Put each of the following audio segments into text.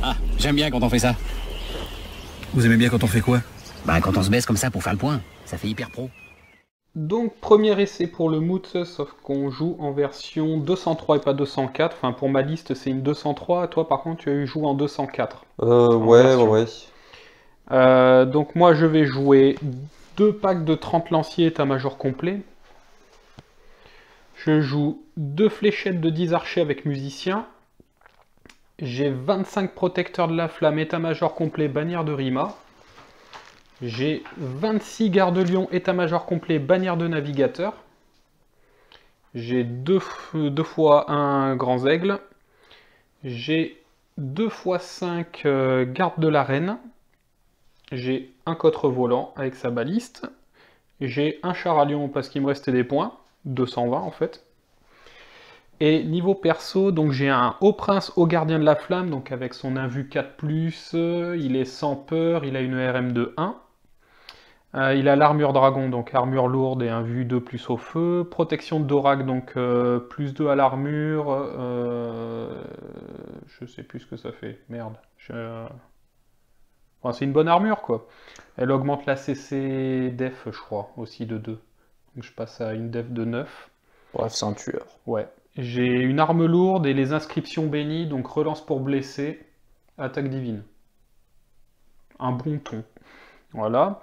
Ah, j'aime bien quand on fait ça. Vous aimez bien quand on fait quoi? Bah, quand on se baisse comme ça pour faire le point. Ça fait hyper pro. Donc, premier essai pour le Moot, sauf qu'on joue en version 203 et pas 204. Enfin, pour ma liste, c'est une 203. Toi, par contre, tu as joué en 204. Ouais, version. ouais. Donc, moi, je vais jouer 2 packs de 30 lanciers état-major complet. Je joue 2 fléchettes de 10 archers avec musiciens. J'ai 25 protecteurs de la flamme état-major complet bannière de Rima. J'ai 26 gardes-lions état-major complet bannière de navigateur. J'ai 2 fois un grand aigle. J'ai 2 fois 5 gardes de la reine. J'ai un cotre volant avec sa baliste. J'ai un char à lion parce qu'il me restait des points. 220 en fait. Et niveau perso, donc j'ai un haut prince haut gardien de la flamme, donc avec son invu 4+, il est sans peur, il a une RM de 1. Il a l'armure dragon, donc armure lourde et un vue 2 plus au feu. Protection de Dorak, donc plus 2 à l'armure. Je sais plus ce que ça fait, merde. Enfin, c'est une bonne armure quoi. Elle augmente la CC def, je crois, aussi de 2. Donc je passe à une def de 9. Bref, c'est un tueur. Ouais. J'ai une arme lourde et les inscriptions bénies, donc relance pour blesser, attaque divine. Un bon ton. Voilà.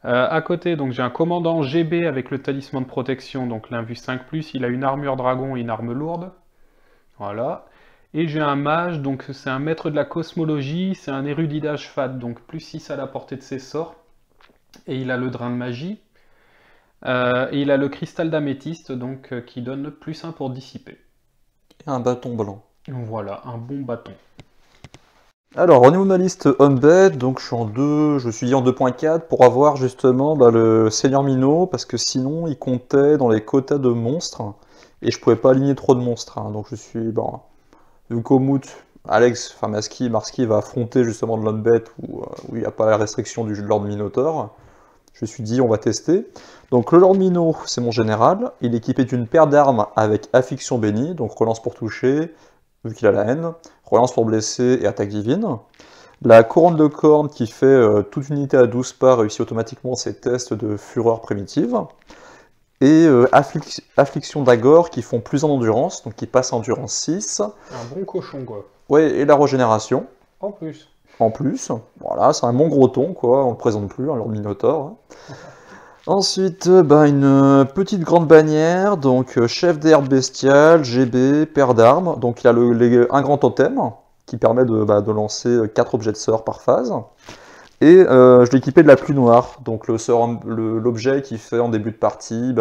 À côté, donc j'ai un commandant GB avec le talisman de protection, donc l'invu 5+, il a une armure dragon et une arme lourde. Voilà. Et j'ai un mage, donc c'est un maître de la cosmologie, c'est un érudit d'Ashfat, donc plus 6 à la portée de ses sorts. Et il a le drain de magie. Et il a le cristal d'améthyste, donc qui donne plus 1 pour dissiper. Et un bâton blanc. Voilà, un bon bâton. Alors, au niveau de ma liste Unbed, donc je suis dit en 2.4 pour avoir justement le Seigneur Minot, parce que sinon il comptait dans les quotas de monstres, et je pouvais pas aligner trop de monstres. Donc je suis, vu qu'au Moot, Marski va affronter justement de l'Unbed où il n'y a pas la restriction du Lord Minotaur. Je me suis dit, on va tester. Donc le Lord Minot, c'est mon général. Il est équipé d'une paire d'armes avec affliction bénie, donc relance pour toucher, vu qu'il a la haine, relance pour blesser et attaque divine. La couronne de corne qui fait toute unité à 12 pas réussit automatiquement ses tests de fureur primitive. Et affliction d'Agor qui font plus en endurance, donc qui passe en endurance 6. Un bon cochon quoi. Ouais, et la régénération. En plus. En plus, voilà, c'est un bon gros ton, quoi, on le présente plus, Lord Minotaur. Ensuite, une petite grande bannière, donc chef des herbes bestiales, GB, paire d'armes, donc il y a un grand totem, qui permet de lancer 4 objets de sort par phase. Et je l'ai équipé de la pluie noire, donc l'objet qui fait en début de partie,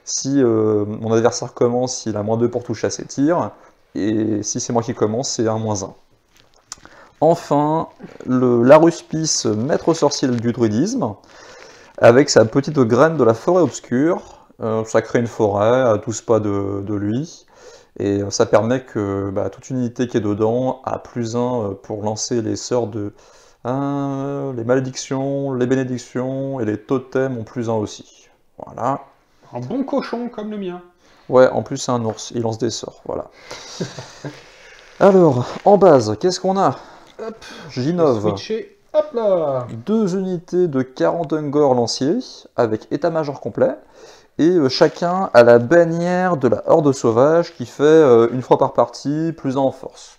si mon adversaire commence, il a -2 pour toucher à ses tirs, et si c'est moi qui commence, c'est un -1. Enfin, l'aruspice maître sorcier du druidisme, avec sa petite graine de la forêt obscure. Ça crée une forêt à 12 pas de lui, et ça permet que toute unité qui est dedans a +1 pour lancer les sorts de les malédictions, les bénédictions, et les totems ont +1 aussi. Voilà. Un bon cochon comme le mien. Ouais, en plus c'est un ours, il lance des sorts, voilà. Alors, en base, qu'est-ce qu'on a? Hop, J'innove. switcher. Hop là. 2 unités de 40 Ungor lanciers, avec état-major complet, et chacun a la bannière de la horde sauvage qui fait une fois par partie +1 en force.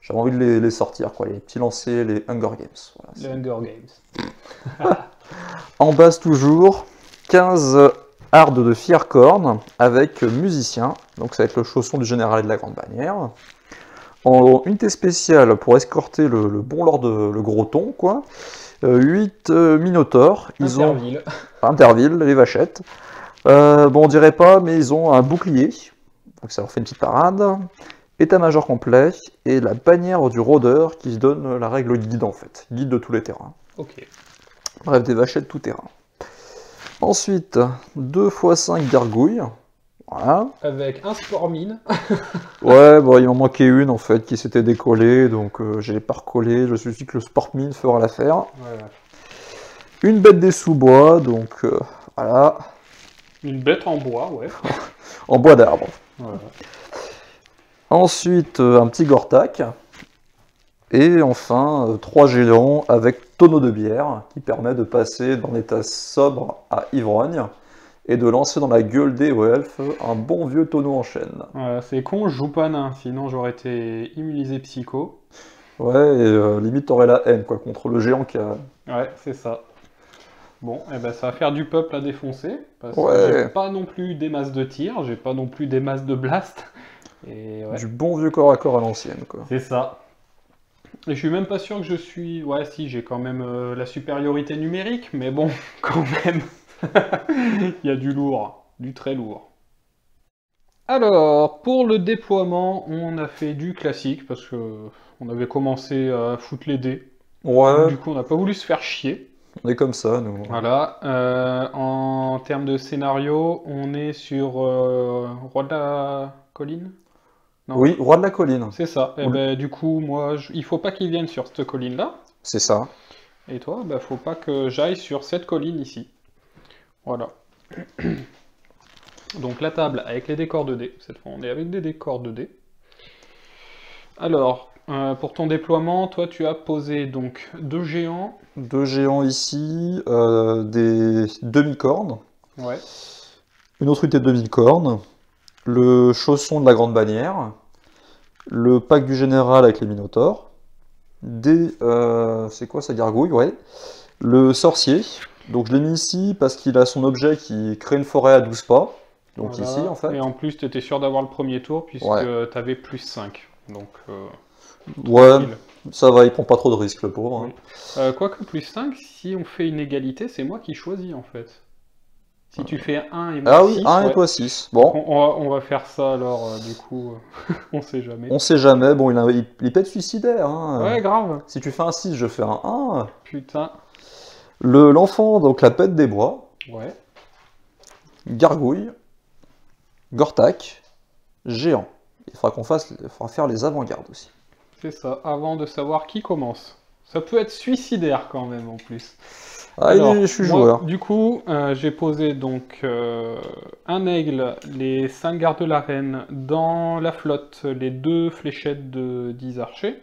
J'avais envie de les sortir, quoi, les petits lanciers, les Hunger Games. Voilà, les Hunger Games. En base toujours, 15 hardes de Fiercorn avec musicien, donc ça va être le chausson du général et de la grande bannière. En unité spéciale pour escorter le bon lord, le gros ton, quoi. 8 minotaures. Interville, les vachettes. On dirait pas, mais ils ont un bouclier. Donc ça leur fait une petite parade. État-major complet. Et la bannière du rôdeur qui se donne la règle guide, en fait. Guide de tous les terrains. Ok. Bref, des vachettes tout terrain. Ensuite, 2 x 5 gargouilles. Voilà. Avec un sport mine. Ouais, il m'en manquait une en fait qui s'était décollée, donc je l'ai pas recollée. Je me suis dit que le sport mine fera l'affaire. Ouais. Une bête des sous-bois, donc voilà. Une bête en bois, ouais. En bois d'arbre. Voilà. Ensuite, un petit Gortak. Et enfin, 3 géants avec tonneau de bière, qui permet de passer d'un état sobre à ivrogne, et de lancer dans la gueule des elfes un bon vieux tonneau en chêne. C'est con, je joue pas nain, sinon j'aurais été immunisé psycho. Ouais, et limite t'aurais la haine, quoi, contre le géant qui a... Ouais, c'est ça. Bon, et ben ça va faire du peuple à défoncer, parce que Ouais. j'ai pas non plus des masses de tir, j'ai pas non plus des masses de blast. Et ouais, Du bon vieux corps à corps à l'ancienne, quoi. c'est ça. Et je suis même pas sûr que je suis... Ouais, si, j'ai quand même la supériorité numérique, mais bon, quand même. Il y a du lourd, du très lourd. Alors, pour le déploiement, on a fait du classique, parce que on avait commencé à foutre les dés. Ouais, Du coup, on n'a pas voulu se faire chier. on est comme ça, nous. Voilà. En termes de scénario, on est sur Roi de la Colline? Non. Oui, roi de la colline, C'est ça. Et Oui. ben, du coup, moi, il faut pas qu'il vienne sur cette colline-là. c'est ça. Et toi, bah, faut pas que j'aille sur cette colline ici. Voilà. Donc la table avec les décors 2D. Cette fois, on est avec des décors 2D. Alors, pour ton déploiement, toi, tu as posé donc 2 géants. 2 géants ici, des demi-cornes, Ouais. une autre unité de demi-cornes, le chausson de la grande bannière, le pack du général avec les minotaures, c'est quoi ça, gargouille, ouais, le sorcier, donc je l'ai mis ici parce qu'il a son objet qui crée une forêt à 12 pas, donc Voilà. ici en fait. Et en plus, tu étais sûr d'avoir le premier tour puisque Ouais. tu avais plus 5. Donc, Ouais, tranquille. ça va, il prend pas trop de risques le pauvre. Hein. Oui. Quoique plus 5, si on fait une égalité, c'est moi qui choisis en fait. Si tu fais 1 et moi Ah oui, 6, 1 et ouais. toi 6. Bon, On va faire ça alors, du coup, on sait jamais. on sait jamais, bon, il peut être suicidaire. Hein. Ouais, grave. Si tu fais un 6, je fais un 1. Putain. L'enfant, donc la bête des bois, Ouais. gargouille, Gortak, géant. Il faudra faire les avant-gardes aussi. C'est ça, avant de savoir qui commence. Ça peut être suicidaire quand même en plus. Allez, je suis moi, joueur. Du coup, j'ai posé donc un aigle, les 5 gardes de la reine, dans la flotte, les 2 fléchettes de 10 archers.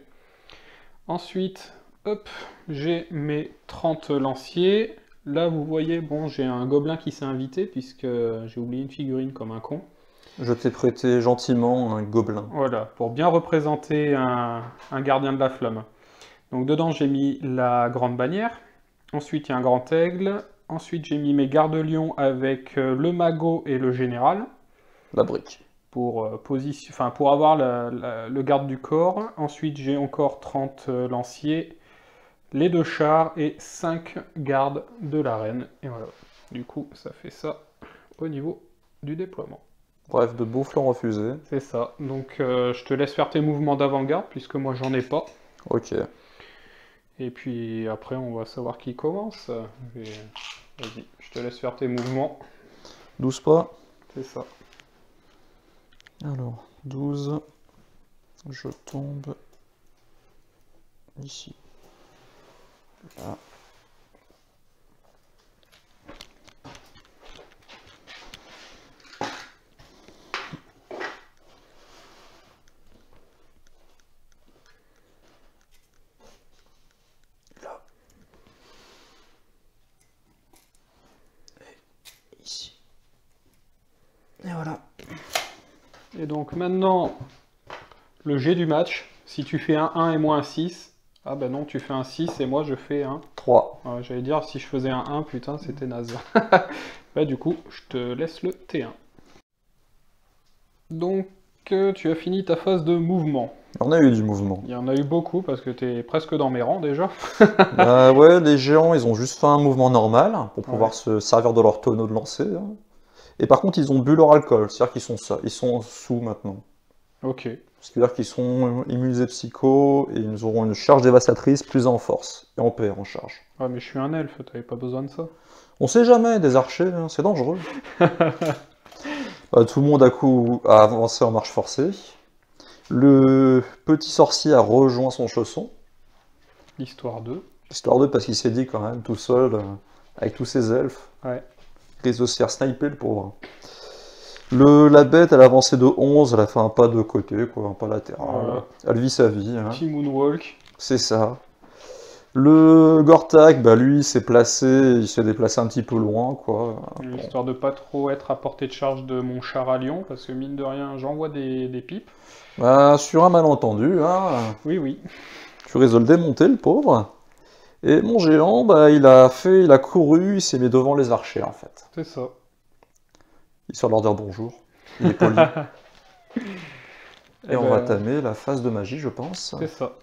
Ensuite, hop, j'ai mes 30 lanciers. Là, vous voyez, bon, j'ai un gobelin qui s'est invité, puisque j'ai oublié une figurine comme un con. Je t'ai prêté gentiment un gobelin. Voilà, pour bien représenter un gardien de la flamme. Donc dedans, j'ai mis la grande bannière. Ensuite, il y a un grand aigle. Ensuite, j'ai mis mes gardes-lions avec le magot et le général. La brique. Pour avoir le garde du corps. Ensuite, j'ai encore 30 lanciers, les 2 chars et 5 gardes de la reine. Et voilà. Du coup, ça fait ça au niveau du déploiement. Bref, de beaux flancs refusés. C'est ça. Donc, je te laisse faire tes mouvements d'avant-garde, puisque moi, j'en ai pas. Ok. Et puis après, on va savoir qui commence. Vas-y, je te laisse faire tes mouvements. 12 pas. C'est ça. Alors, 12. Je tombe ici. Là. Là. Et ici. Et voilà. Et donc maintenant, le jet du match. Si tu fais un 1 et moi un 6. Ah bah non, tu fais un 6 et moi je fais un 3. J'allais dire, si je faisais un 1, putain, c'était naze. Bah du coup, je te laisse le T1. Donc, tu as fini ta phase de mouvement. On a eu du mouvement. Il y en a eu beaucoup, parce que t'es presque dans mes rangs déjà. Ouais, les géants, ils ont juste fait un mouvement normal pour pouvoir Ouais. se servir de leur tonneau de lancer. Hein. Et par contre, ils ont bu leur alcool, c'est-à-dire ils sont sous maintenant. Ok. Ce qui veut dire qu'ils sont immunisés psycho et ils auront une charge dévastatrice plus en force et en PR en charge. Ah mais je suis un elfe, t'avais pas besoin de ça. On sait jamais, des archers, hein, c'est dangereux. Tout le monde a avancé en marche forcée. Le petit sorcier a rejoint son chausson. L'histoire 2. Histoire de, parce qu'il s'est dit quand même, tout seul, avec tous ses elfes, Ouais. il risque de se faire sniper le pauvre. La bête, elle a avancé de 11, elle a fait un pas de côté, quoi, un pas latéral. Voilà. Elle vit sa vie. Hein. Petit moonwalk. C'est ça. Le Gortak, bah lui, il s'est déplacé un petit peu loin, quoi. Bon. Histoire de pas trop être à portée de charge de mon char à Lyon, parce que mine de rien, j'envoie des pipes. Bah, sur un malentendu, hein, Oui, oui. tu risques de le démonter, le pauvre. Et mon géant, bah, il a couru, il s'est mis devant les archers, en fait. C'est ça. Histoire de leur dire bonjour. Il est poli. Et Eh on ben, va tamer la phase de magie, je pense. C'est ça.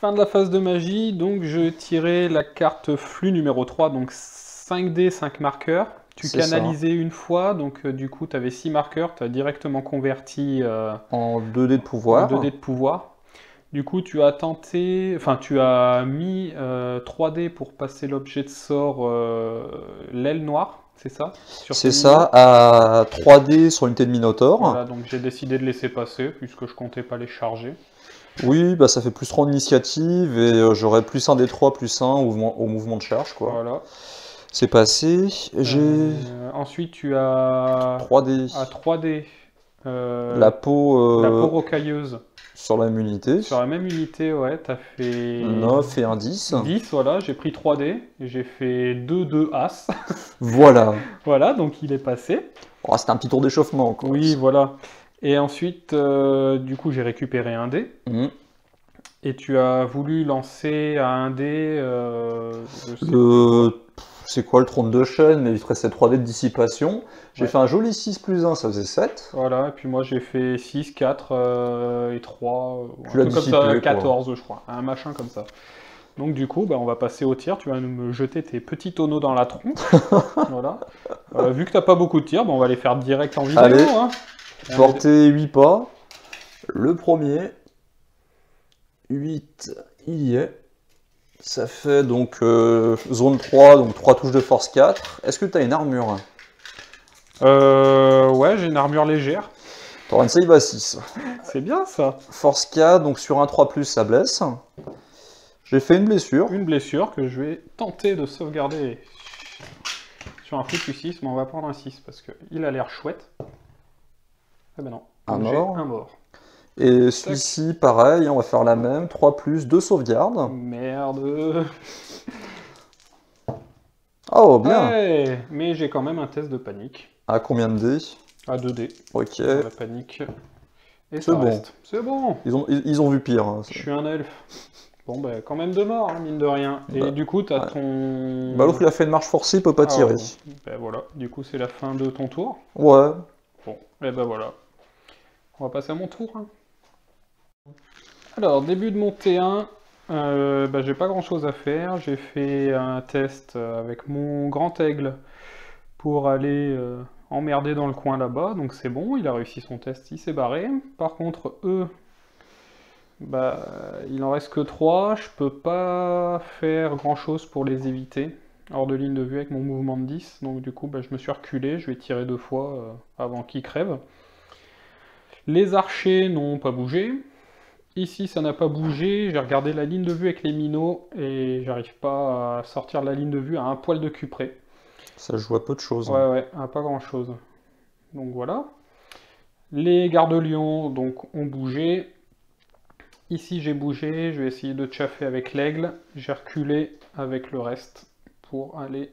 Fin de la phase de magie, donc je tirais la carte flux numéro 3, donc 5D, 5 marqueurs. Tu C'est ça. canalisais une fois, donc du coup tu avais 6 marqueurs, tu as directement converti En 2D de en pouvoir. 2D de pouvoir. Du coup tu as tu as mis 3D pour passer l'objet de sort l'aile noire, c'est ça? Sur C'est tes ça, à 3D sur l'unité de Minotaur. Voilà, donc j'ai décidé de laisser passer, puisque je comptais pas les charger. Oui, bah ça fait plus 3 d'initiative et j'aurai plus 1 des 3 plus 1 au mouvement de charge, quoi. Voilà. C'est passé. J'ai Ensuite, tu as 3D. à 3D La peau, la peau rocailleuse. sur la même unité. Sur la même unité, ouais, t'as fait 9 et un 10. 10, voilà, j'ai pris 3D, et j'ai fait 2 As. Voilà. Voilà, donc il est passé. Oh, c'était un petit tour d'échauffement, quoi. Oui, voilà. Et ensuite, du coup, j'ai récupéré un dé. Mhm. Et tu as voulu lancer à un dé. Je sais plus. C'est quoi le trône de chaîne? Mais il te restait 3D de dissipation. J'ai Ouais. fait un joli 6 plus 1, ça faisait 7. Voilà, et puis moi j'ai fait 6, 4 et 3, un Tu l'as truc comme dissipé, ça, quoi. 14 je crois, un machin comme ça. Donc du coup, bah, on va passer au tir, tu vas me jeter tes petits tonneaux dans la tronche. Voilà. Vu que t'as pas beaucoup de tirs, bah, on va les faire direct en vidéo. Allez. Hein. Portez 8 pas. Le premier. 8, il y est. Ça fait donc zone 3, donc 3 touches de force 4. Est-ce que tu as une armure? Ouais, j'ai une armure légère. Tu auras une save à 6. C'est bien ça. Force 4, donc sur un 3+, ça blesse. J'ai fait une blessure. Une blessure que je vais tenter de sauvegarder sur un foutu 6, mais on va prendre un 6 parce qu'il a l'air chouette. Ah ben non. Un Donc, j'ai mort. un mort. Et celui-ci, pareil, on va faire la même. 3+, 2 sauvegardes. Merde. Oh, bien. Ouais, mais j'ai quand même un test de panique. À combien de dés? À 2D. Ok. La panique. Et C'est ça bon. reste. C'est bon. Ils ont vu pire. Hein. Je suis un elfe. Bon, bah, quand même 2 morts, hein, mine de rien. Et Bah, du coup, t'as ouais. ton... Bah, l'autre, il a fait une marche forcée, il peut pas tirer. Ben voilà, du coup, c'est la fin de ton tour. Ouais. Bon, et ben voilà. On va passer à mon tour. Hein. Alors, début de mon T1, bah, j'ai pas grand chose à faire. J'ai fait un test avec mon grand aigle pour aller emmerder dans le coin là-bas. Donc c'est bon, il a réussi son test, il s'est barré. Par contre, eux, bah, il en reste que 3. Je peux pas faire grand chose pour les éviter. Hors de ligne de vue avec mon mouvement de 10. Donc du coup, bah, je me suis reculé. Je vais tirer 2 fois avant qu'ils crèvent. Les archers n'ont pas bougé. Ici, ça n'a pas bougé. J'ai regardé la ligne de vue avec les minots et j'arrive pas à sortir de la ligne de vue à un poil de cul près. Ça joue à peu de choses. Ouais, ouais, à pas grand chose. Donc voilà. Les gardes-lions donc ont bougé. Ici, j'ai bougé. Je vais essayer de chaffer avec l'aigle. J'ai reculé avec le reste pour aller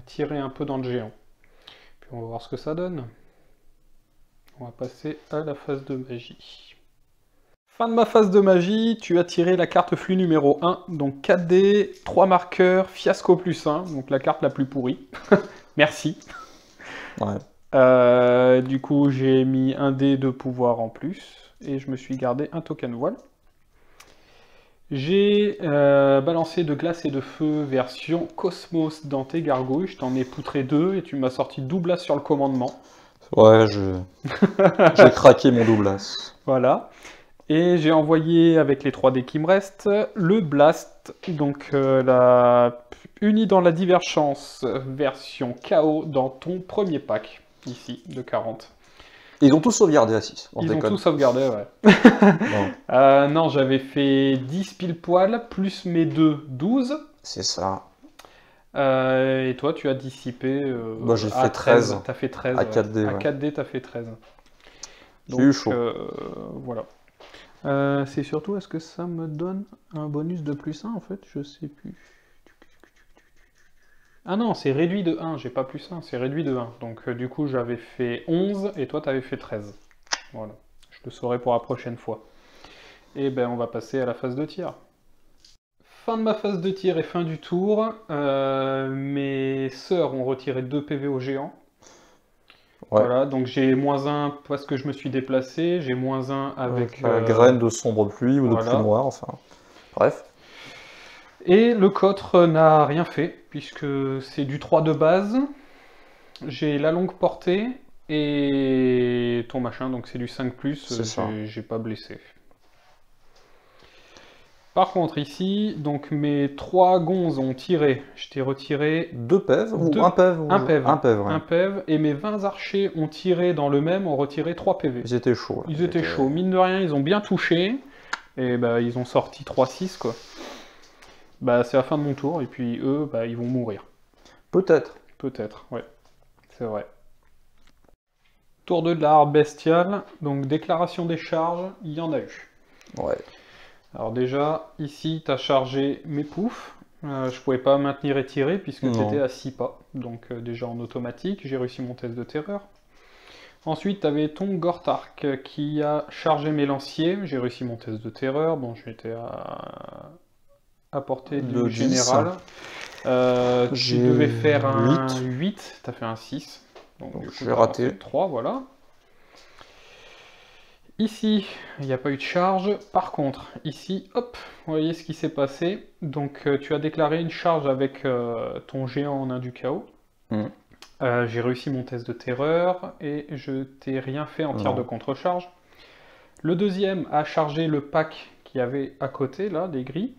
tirer un peu dans le géant. Puis on va voir ce que ça donne. On va passer à la phase de magie. Fin de ma phase de magie, tu as tiré la carte flux numéro 1, donc 4D, 3 marqueurs, fiasco plus 1, donc la carte la plus pourrie. Merci. Ouais. Du coup, j'ai mis un dé de pouvoir en plus, et je me suis gardé un token voile. J'ai balancé de glace et de feu version Cosmos dans tes gargouilles, je t'en ai poutré 2, et tu m'as sorti double as sur le commandement. Ouais, j'ai craqué mon double as. Voilà. Et j'ai envoyé, avec les 3 dés qui me restent, le Blast, donc uni dans la divergence version KO dans ton premier pack, ici, de 40. Ils ont tous sauvegardé à 6. Ils ont tous sauvegardé, ouais. Non. Non, j'avais fait 10 pile poil, plus mes 2, 12. C'est ça. Et toi, tu as dissipé Bah, j'ai à fait 13. T'as fait 13. À 4D, À ouais. 4D, t'as fait 13. J'ai eu chaud. Voilà. C'est surtout, est-ce que ça me donne un bonus de +1 en fait? Je sais plus. Ah non, c'est réduit de 1, j'ai pas +1, c'est réduit de 1. Donc du coup j'avais fait 11 et toi t'avais fait 13. Voilà, je le saurai pour la prochaine fois. Et ben on va passer à la phase de tir. Fin de ma phase de tir et fin du tour. Mes sœurs ont retiré 2 PV au géant. Ouais. Voilà, donc j'ai -1 parce que je me suis déplacé, j'ai -1 avec... La graine de sombre pluie ou de voilà. pluie noire, enfin... Bref. Et le cotre n'a rien fait, puisque c'est du 3 de base. J'ai la longue portée et ton machin, donc c'est du 5+, j'ai pas blessé. Par contre ici, donc mes 3 gonzes ont tiré, je t'ai retiré 2 pèves ou Deux- un pève ou... un pève. Un pève, ouais. un PEV, et mes 20 archers ont tiré dans le même, ont retiré 3 PV. Ils étaient chauds. Là. Ils étaient chauds, mine de rien, ils ont bien touché, et bah ils ont sorti 3-6 quoi. Bah c'est la fin de mon tour, et puis eux, bah ils vont mourir. Peut-être. Peut-être, ouais, c'est vrai. Tour 2 de la harpe bestiale, donc déclaration des charges, il y en a eu. Ouais. Alors déjà, ici, tu as chargé mes poufs. Je pouvais pas maintenir et tirer puisque tu étais à 6 pas. Donc déjà en automatique, j'ai réussi mon test de terreur. Ensuite, tu avais ton Gortark qui a chargé mes lanciers. J'ai réussi mon test de terreur. Bon, j'étais à portée du général. Tu devais faire un 8. Tu as fait un 6. Donc du coup, j'ai raté. 3, voilà. Ici, il n'y a pas eu de charge. Par contre, ici, hop, vous voyez ce qui s'est passé. Donc, tu as déclaré une charge avec ton géant en nain du chaos. J'ai réussi mon test de terreur et je t'ai rien fait en tir de contre-charge. Le deuxième a chargé le pack qu'il y avait à côté, là, des gris.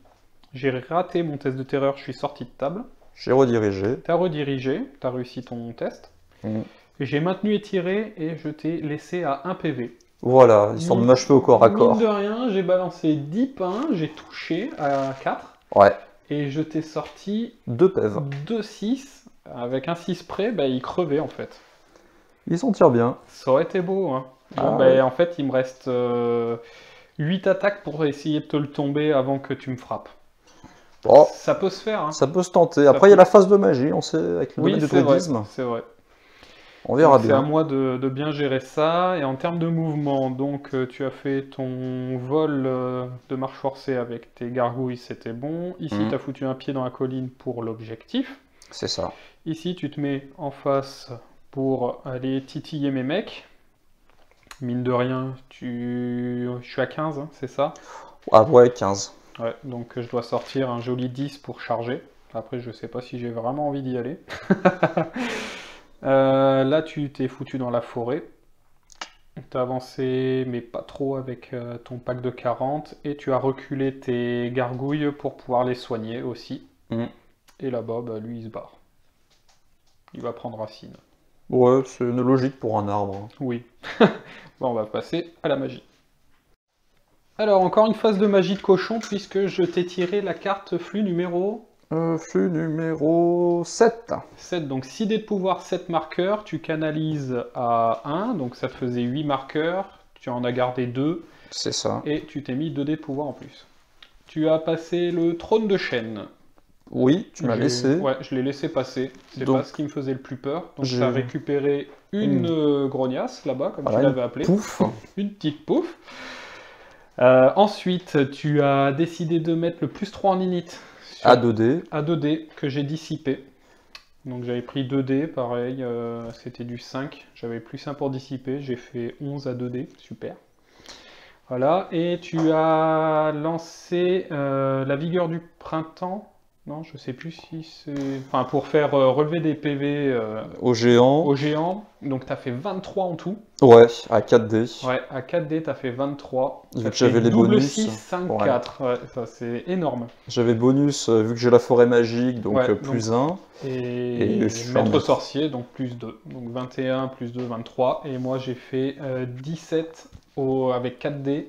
J'ai raté mon test de terreur, je suis sorti de table. J'ai redirigé. Tu as redirigé, tu as réussi ton test. J'ai maintenu et tiré et je t'ai laissé à 1 PV. Voilà, histoire de m'achever au corps à corps. Mine de rien, j'ai balancé 10 pains, j'ai touché à 4. Ouais. Et je t'ai sorti 2 pèves. 2-6. Avec un 6 près, bah, il crevait en fait. Ils s'en tirent bien. Ça aurait été beau. Hein. Bon, Ah, bah, ouais. en fait, il me reste 8 attaques pour essayer de te le tomber avant que tu me frappes. Oh, Ça peut se faire. Hein. ça peut se tenter. Après, il y a la phase de magie, on sait, avec le domaine du c'est vrai, druidisme. c'est vrai. On verra C'est à bien. moi de bien gérer ça. Et en termes de mouvement, donc tu as fait ton vol de marche forcée avec tes gargouilles, c'était bon. Ici, tu as foutu un pied dans la colline pour l'objectif. C'est ça. Ici, tu te mets en face pour aller titiller mes mecs. Mine de rien, je suis à 15, hein, c'est ça? Ah ouais, 15. Ouais, donc je dois sortir un joli 10 pour charger. Après, je sais pas si j'ai vraiment envie d'y aller. Là, tu t'es foutu dans la forêt. Tu as avancé, mais pas trop avec ton pack de 40. Et tu as reculé tes gargouilles pour pouvoir les soigner aussi. Et là-bas, bah, lui, il se barre. Il va prendre racine. Ouais, c'est une logique pour un arbre. Oui. Bon, on va passer à la magie. Alors, encore une phase de magie de cochon, puisque je t'ai tiré la carte flux numéro... Flux numéro 7. 7, donc 6 dés de pouvoir, 7 marqueurs, tu canalises à 1, donc ça te faisait 8 marqueurs, tu en as gardé 2, C'est ça. et tu t'es mis 2 dés de pouvoir en plus. Tu as passé le trône de chêne. Oui, tu m'as laissé. Ouais, je l'ai laissé passer, c'est Donc, pas ce qui me faisait le plus peur. Donc j'ai- tu as récupéré une grognasse là-bas, comme Voilà, tu l'avais appelé. Pouf. Une petite pouf. Ensuite, tu as décidé de mettre le +3 en init. À 2D. À 2D que j'ai dissipé. Donc j'avais pris 2D, pareil, c'était du 5. J'avais plus 1 pour dissiper, j'ai fait 11 à 2D, super. Voilà, et tu as lancé la vigueur du printemps. Non, je sais plus si c'est... Enfin, pour faire relever des PV Au géant. au géant. Donc tu as fait 23 en tout. Ouais, à 4D. Ouais, à 4D, tu as fait 23. Vu Ça que j'avais fait les double bonus. 6, 5, Ouais. 4. Ouais, ça c'est énorme. J'avais bonus vu que j'ai la forêt magique, donc Ouais, plus 1. Et je suis en maître maître. sorcier, donc plus 2. Donc 21, plus 2, 23. Et moi j'ai fait 17 avec 4D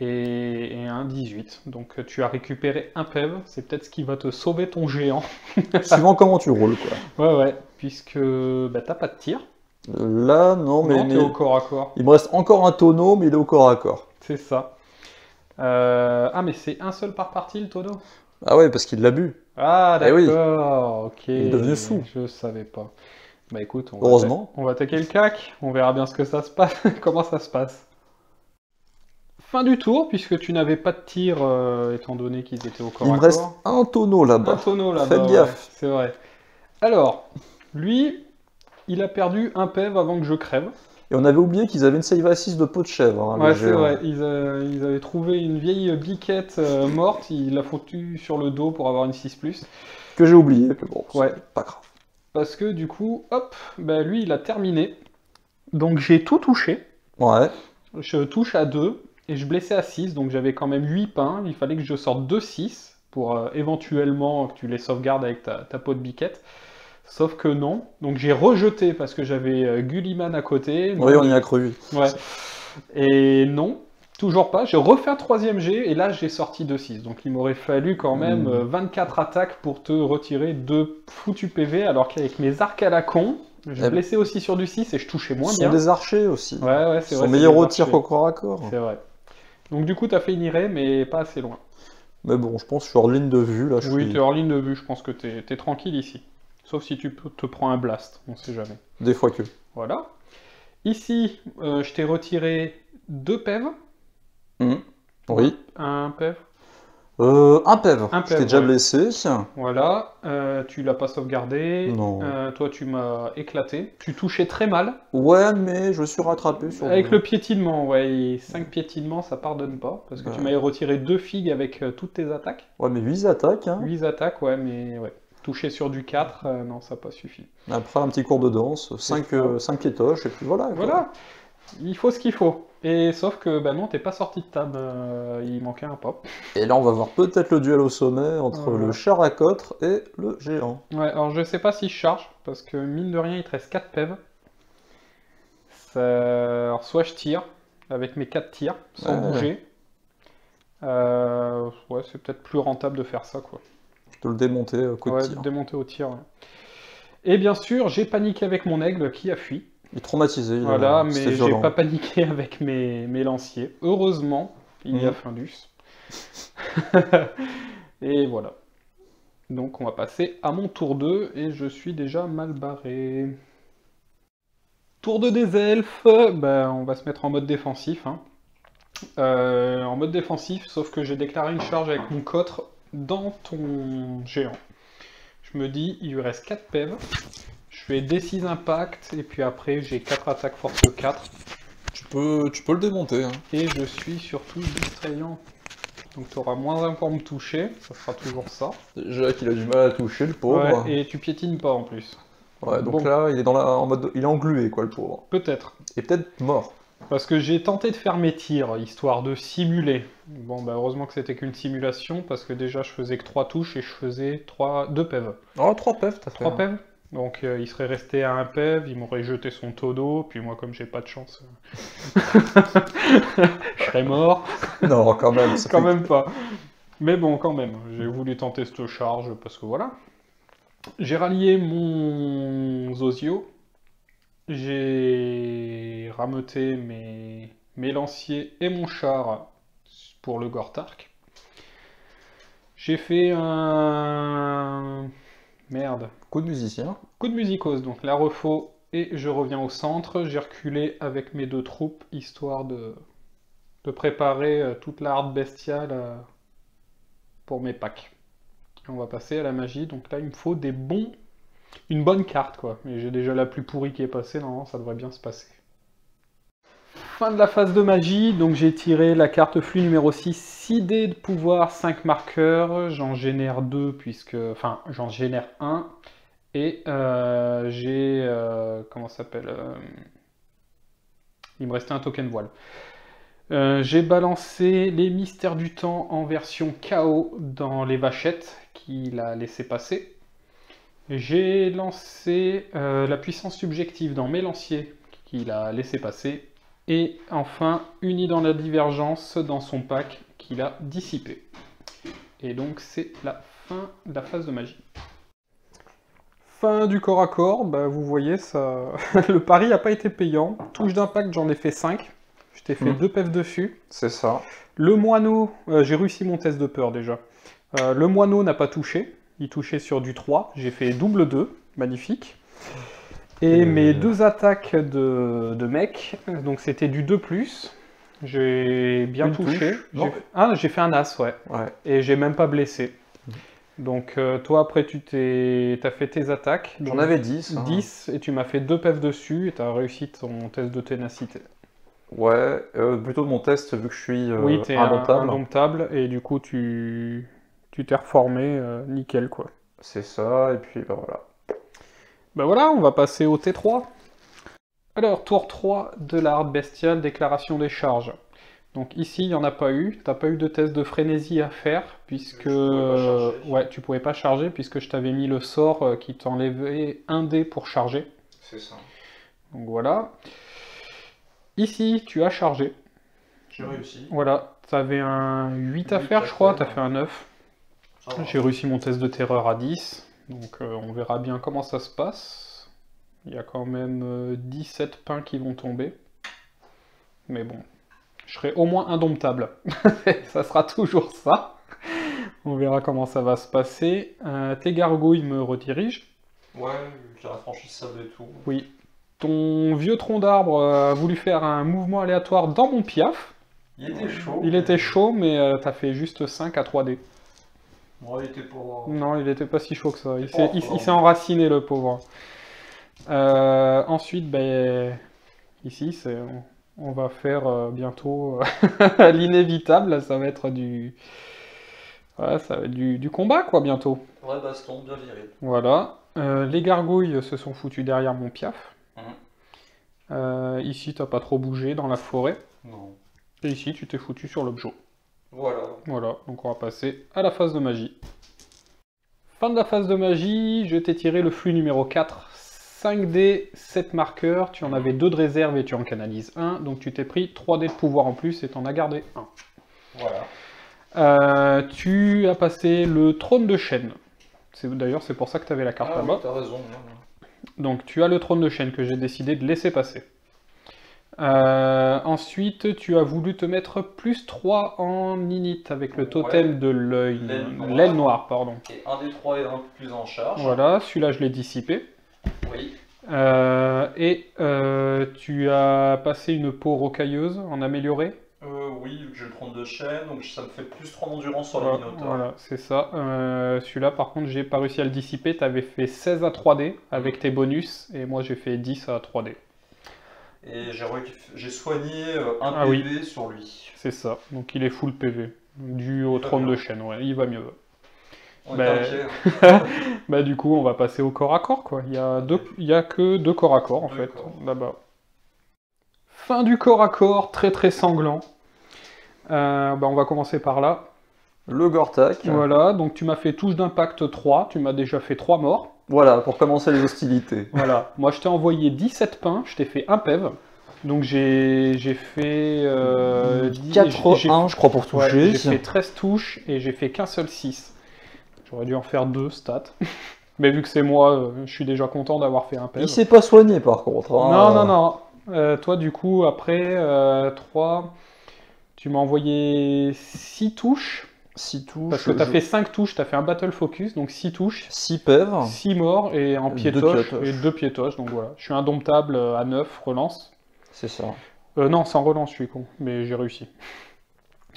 et un 18. Donc tu as récupéré un PEV. C'est peut-être ce qui va te sauver ton géant. Suivant comment tu roules, quoi. Ouais, ouais. Puisque bah, t'as pas de tir. Là, non, mais, Non, t'es au corps à corps. il me reste encore un tonneau, mais il est au corps à corps. C'est ça. Ah, mais c'est un seul par partie le tonneau? Ah ouais, parce qu'il l'a bu. Ah, Eh oui. d'accord, ok. Il est devenu fou. Je savais pas. Bah écoute, Heureusement. on va attaquer le cac, on verra bien ce que ça se passe, comment ça se passe. Fin du tour, puisque tu n'avais pas de tir, étant donné qu'ils étaient au corps Il à me reste corps. un tonneau Un là-bas. tonneau là-bas, Faites gaffe. ouais, c'est vrai. Alors, lui, il a perdu un PEV avant que je crève. Et on avait oublié qu'ils avaient une save assise de peau de chèvre. Hein, Ouais, les c'est géants. vrai, ils avaient trouvé une vieille biquette morte, il l'a foutu sur le dos pour avoir une 6+. Que j'ai oublié, mais bon, c'est Ouais. pas grave. Parce que du coup, hop, bah lui il a terminé. Donc j'ai tout touché. Ouais. Je touche à 2 et je blessais à 6, donc j'avais quand même 8 pains. Il fallait que je sorte 2-6 pour éventuellement que tu les sauvegardes avec ta peau de biquette. Sauf que non. Donc j'ai rejeté parce que j'avais Gulliman à côté. Oui, Non, on y a cru. Ouais. Et non, toujours pas. J'ai refait un 3e jet et là j'ai sorti 2-6. Donc il m'aurait fallu quand même 24 attaques pour te retirer 2 foutus PV, alors qu'avec mes arcs à la con, je blessais aussi sur du 6 et je touchais moins Ils bien. sont des archers aussi. Ouais, c'est Ils vrai. sont c'est meilleurs des au tir archers. qu'au corps à corps. C'est vrai. Donc du coup t'as fait une irée, mais pas assez loin. Mais bon, je pense que je suis hors ligne de vue là. Oui, t'es hors ligne de vue, je pense que t'es tranquille ici. Sauf si tu te prends un blast, on sait jamais. Des fois que. Voilà. Ici, je t'ai retiré 2 PEV. Oui. Un PEV. Un PEV. Un J'étais PEV, déjà ouais. blessé. Voilà. Tu l'as pas sauvegardé. Non. Toi, tu m'as éclaté. Tu touchais très mal. Ouais, mais je me suis rattrapé sur Avec le piétinement, ouais. Et 5 piétinements, ça pardonne pas. Parce que tu Ouais. m'avais retiré 2 figues avec toutes tes attaques. Ouais, mais 8 attaques. Hein. 8 attaques, ouais, mais ouais. Toucher sur du 4, non, ça n'a pas suffi. Après, un petit cours de danse, 5 piétoches, et puis voilà. quoi. Voilà. Il faut ce qu'il faut. Et sauf que, bah non, t'es pas sorti de table. Il manquait un pop. Et là, on va voir peut-être le duel au sommet entre Voilà. le char à cotre et le géant. Ouais, alors je sais pas si je charge, parce que mine de rien, il te reste 4 PEV. Alors, soit je tire, avec mes 4 tirs, sans Ouais. bouger. Ouais, c'est peut-être plus rentable de faire ça, quoi. De le démonter coup de Ouais, tir. démonter au tir. Ouais. Et bien sûr, j'ai paniqué avec mon aigle qui a fui. Il est traumatisé. Voilà, c'était mais j'ai violent. pas paniqué avec mes lanciers. Heureusement, il y a Findus. Et voilà. Donc on va passer à mon tour 2 et je suis déjà mal barré. Tour 2 des elfes, ben, on va se mettre en mode défensif. Hein. En mode défensif, sauf que j'ai déclaré une charge avec mon cotre dans ton géant. Je me dis, il lui reste 4 PEV. Je fais D6 impact et puis après j'ai 4 attaques force 4. Tu peux le démonter. Hein. Et je suis surtout distrayant. Donc tu auras moins 1 pour me toucher, ça sera toujours ça. Déjà qu'il a du mal à toucher, le pauvre. Ouais, et tu piétines pas en plus. Ouais, donc Bon. là, il est en mode, il est englué, quoi, le pauvre. Peut-être. Et peut-être mort. Parce que j'ai tenté de faire mes tirs, histoire de simuler. Bon, bah heureusement que c'était qu'une simulation, parce que déjà je faisais que 3 touches et je faisais 2 PEV. Oh, 3 PEV, t'as fait. 3 PEV. Donc il serait resté à un PEV, il m'aurait jeté son tonneau, puis moi comme j'ai pas de chance, je serais mort. Non, quand même. Ça Quand fait- même pas. Mais bon, quand même, j'ai voulu tenter cette charge, parce que voilà. J'ai rallié mon Zozio. J'ai rameuté mes lanciers et mon char pour le Gortark. J'ai fait un... Merde. Coup de musicien. Coup de musicose, donc la refaux, et je reviens au centre. J'ai reculé avec mes 2 troupes, histoire de préparer toute la harde bestiale pour mes packs. On va passer à la magie, donc là il me faut une bonne carte, quoi. Mais j'ai déjà la plus pourrie qui est passée, normalement ça devrait bien se passer. Fin de la phase de magie, donc j'ai tiré la carte flux numéro 6, 6 dés de pouvoir, 5 marqueurs, j'en génère 2 puisque... Enfin, j'en génère 1, et j'ai... comment ça s'appelle il me restait un token voile. J'ai balancé les mystères du temps en version chaos dans les vachettes qu'il a laissé passer. J'ai lancé la puissance subjective dans mes lanciers qu'il a laissé passer. Et enfin, uni dans la divergence dans son pack qu'il a dissipé. Et donc c'est la fin de la phase de magie. Fin du corps à corps, bah, vous voyez, ça... le pari n'a pas été payant. Touche d'impact, j'en ai fait 5. Je t'ai fait 2 pefs dessus. C'est ça. Le moineau, j'ai réussi mon test de peur déjà. Le moineau n'a pas touché. Il touchait sur du 3. J'ai fait double 2. Magnifique. Et mes 2 attaques de mec, donc c'était du 2+. J'ai bien touché. J'ai fait un as, ouais. Et j'ai même pas blessé. Donc toi après tu as fait tes attaques. J'en avais 10. 10 et tu m'as fait 2 pefs dessus et tu as réussi ton test de ténacité. Ouais, plutôt mon test vu que je suis oui, t'es indomptable et du coup tu t'es reformé nickel quoi. C'est ça et puis bah voilà. Bah voilà, on va passer au T3. Alors tour 3 de la harde bestiale, déclaration des charges. Donc ici, il n'y en a pas eu. Tu n'as pas eu de test de frénésie à faire, puisque ouais, tu pouvais pas charger, puisque je t'avais mis le sort qui t'enlevait 1 dé pour charger. C'est ça. Donc voilà. Ici, tu as chargé. J'ai réussi. Voilà, tu avais un 8 à faire, je crois, tu as fait un 9. J'ai réussi mon test de terreur à 10, donc on verra bien comment ça se passe. Il y a quand même 17 pains qui vont tomber. Mais bon. Je serai au moins indomptable. Ça sera toujours ça. On verra comment ça va se passer. Tes gargouilles me redirigent. Ouais, j'ai infranchissable et tout. Oui. Ton vieux tronc d'arbre a voulu faire un mouvement aléatoire dans mon piaf. Il était chaud. Il était chaud, mais t'as fait juste 5 à 3D. Ouais, il était pas... Non, il était pas si chaud que ça. Il s'est enraciné, le pauvre. Ensuite, ben, ici, c'est... On va faire bientôt l'inévitable, ça va être du... Ouais, ça va être du combat, quoi, bientôt. Ouais, baston, bien viril. Voilà. Les gargouilles se sont foutus derrière mon piaf. Ici, t'as pas trop bougé dans la forêt. Non. Et ici, tu t'es foutu sur l'objet. Voilà. Voilà, donc on va passer à la phase de magie. Fin de la phase de magie, je t'ai tiré le flux numéro 4. 5D, 7 marqueurs, tu en avais 2 de réserve et tu en canalises 1, donc tu t'es pris 3D de pouvoir en plus et t'en as gardé 1. Voilà. Tu as passé le trône de chêne. D'ailleurs, c'est pour ça que tu avais la carte là-bas. Oui, t'as raison. Donc tu as le trône de chêne que j'ai décidé de laisser passer. Ensuite, tu as voulu te mettre plus 3 en init avec le totem de l'œil. L'aile noire, pardon. Et un des 3 est un peu plus en charge. Voilà, celui-là je l'ai dissipé. Oui. Tu as passé une peau rocailleuse en amélioré. Oui, vu que j'ai le trône de chêne, donc ça me fait plus 3 d'endurance sur la Minotaur. Voilà, c'est ça. Celui-là, par contre, j'ai pas réussi à le dissiper. Tu avais fait 16 à 3D avec tes bonus, et moi j'ai fait 10 à 3D. Et j'ai soigné un PV sur lui. C'est ça, donc il est full PV, dû au trône de chêne, ouais, il va mieux. Bah du coup, on va passer au corps à corps, quoi. Il y a que 2 corps à corps, en fait, là-bas. Fin du corps à corps, très très sanglant. Bah on va commencer par là. Le Gortak. Voilà, donc tu m'as fait touche d'impact 3, tu m'as déjà fait 3 morts. Voilà, pour commencer les hostilités. Voilà, moi je t'ai envoyé 17 pains, je t'ai fait un PEV. Donc j'ai fait... 4-1 je crois pour toucher. Ouais, j'ai fait 13 touches et j'ai fait qu'un seul 6. J'aurais dû en faire 2 stats. Mais vu que c'est moi, je suis déjà content d'avoir fait un PEV. Il s'est pas soigné par contre. Hein. Non. Toi du coup, après 3, tu m'as envoyé 6 touches. 6 touches. Parce que tu as fait 5 touches, tu as fait un battle focus, donc 6 touches. 6 PEV. 6 morts et en piétoche et 2 piétoches. Donc voilà, je suis indomptable à 9, relance. C'est ça. Non, sans relance, je suis con, mais j'ai réussi.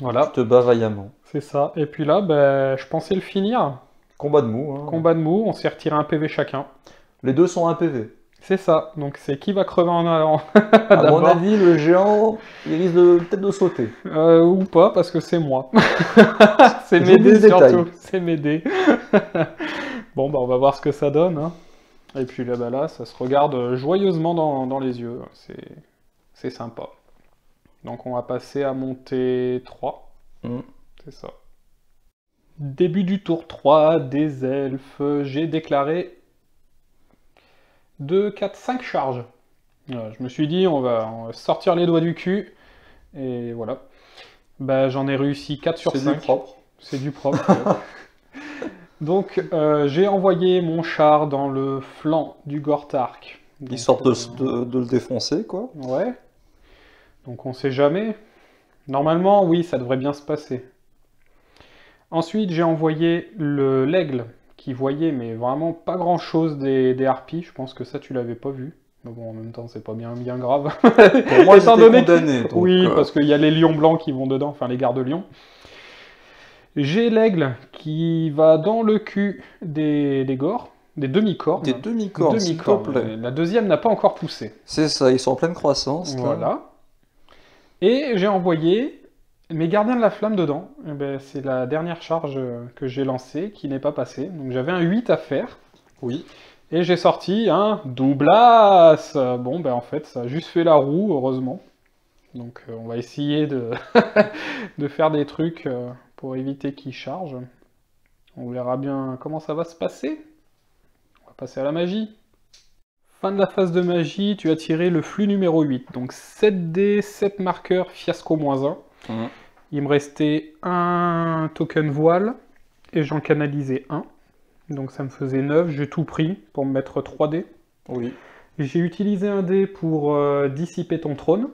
Voilà. Tu te bats vaillamment. C'est ça. Et puis là, ben, je pensais le finir. Combat de mou. Hein. Combat de mou, on s'est retiré un PV chacun. Les deux sont un PV. C'est ça. Donc c'est qui va crever en allant. À mon avis, le géant, il risque peut-être de sauter. Ou pas, parce que c'est moi. C'est m'aider surtout. C'est m'aider. Bon, bah on va voir ce que ça donne. Hein. Et puis là, bah, là, ça se regarde joyeusement dans les yeux. C'est sympa. Donc on va passer à monter 3. C'est ça. Début du tour 3 des elfes. J'ai déclaré 2, 4, 5 charges. Voilà, je me suis dit, on va sortir les doigts du cul. Et voilà. Bah, j'en ai réussi 4 sur 5. C'est du propre. C'est du propre. Donc, j'ai envoyé mon char dans le flanc du Gortark. Histoire de le défoncer, quoi. Ouais. Donc on sait jamais. Normalement, oui, ça devrait bien se passer. Ensuite, j'ai envoyé l'aigle, qui voyait, mais vraiment pas grand-chose des harpies. Je pense que ça, tu l'avais pas vu. Mais bon, en même temps, c'est pas bien grave. Pour moi, Étant j'étais donné condamné. Donc, oui, parce qu'il y a les lions blancs qui vont dedans, enfin les gardes-lions. J'ai l'aigle qui va dans le cul des gores, des demi-cornes. Des demi-cornes, s'il te plaît. La deuxième n'a pas encore poussé. C'est ça, ils sont en pleine croissance. Là. Voilà. Et j'ai envoyé mes gardiens de la flamme dedans. Eh ben, c'est la dernière charge que j'ai lancée qui n'est pas passée. Donc j'avais un 8 à faire. Oui. Et j'ai sorti un doublas. Bon, ben en fait, ça a juste fait la roue, heureusement. Donc on va essayer de, de faire des trucs pour éviter qu'il charge. On verra bien comment ça va se passer. On va passer à la magie. Fin de la phase de magie, tu as tiré le flux numéro 8. Donc 7 dés, 7 marqueurs, fiasco -1. Il me restait un token voile et j'en canalisais un. Donc ça me faisait 9, j'ai tout pris pour me mettre 3 dés. Oui. J'ai utilisé un dé pour dissiper ton trône.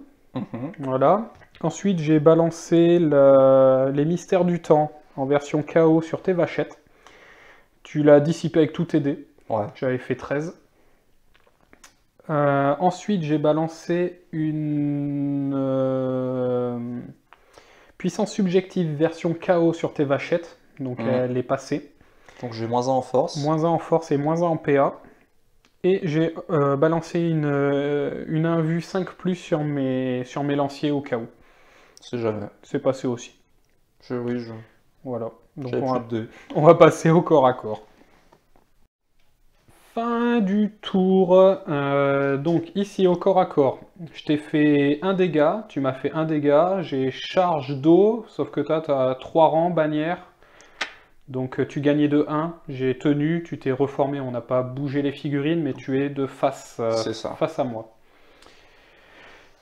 Voilà. Ensuite, j'ai balancé les mystères du temps en version KO sur tes vachettes. Tu l'as dissipé avec tous tes dés. Ouais. J'avais fait 13. Ensuite, j'ai balancé une puissance subjective version KO sur tes vachettes. Donc elle est passée. Donc j'ai -1 en force. -1 en force et -1 en PA. Et j'ai balancé une invue 5+ sur mes lanciers au cas où. C'est jamais. C'est passé aussi. Oui. Voilà. Donc J'ai on va passer au corps à corps. Fin du tour. Donc ici au corps à corps, je t'ai fait un dégât, tu m'as fait un dégât, j'ai charge d'eau, sauf que toi tu as 3 rangs, bannières. Donc tu gagnais de 1, j'ai tenu, tu t'es reformé, on n'a pas bougé les figurines, mais tu es de face, face à moi.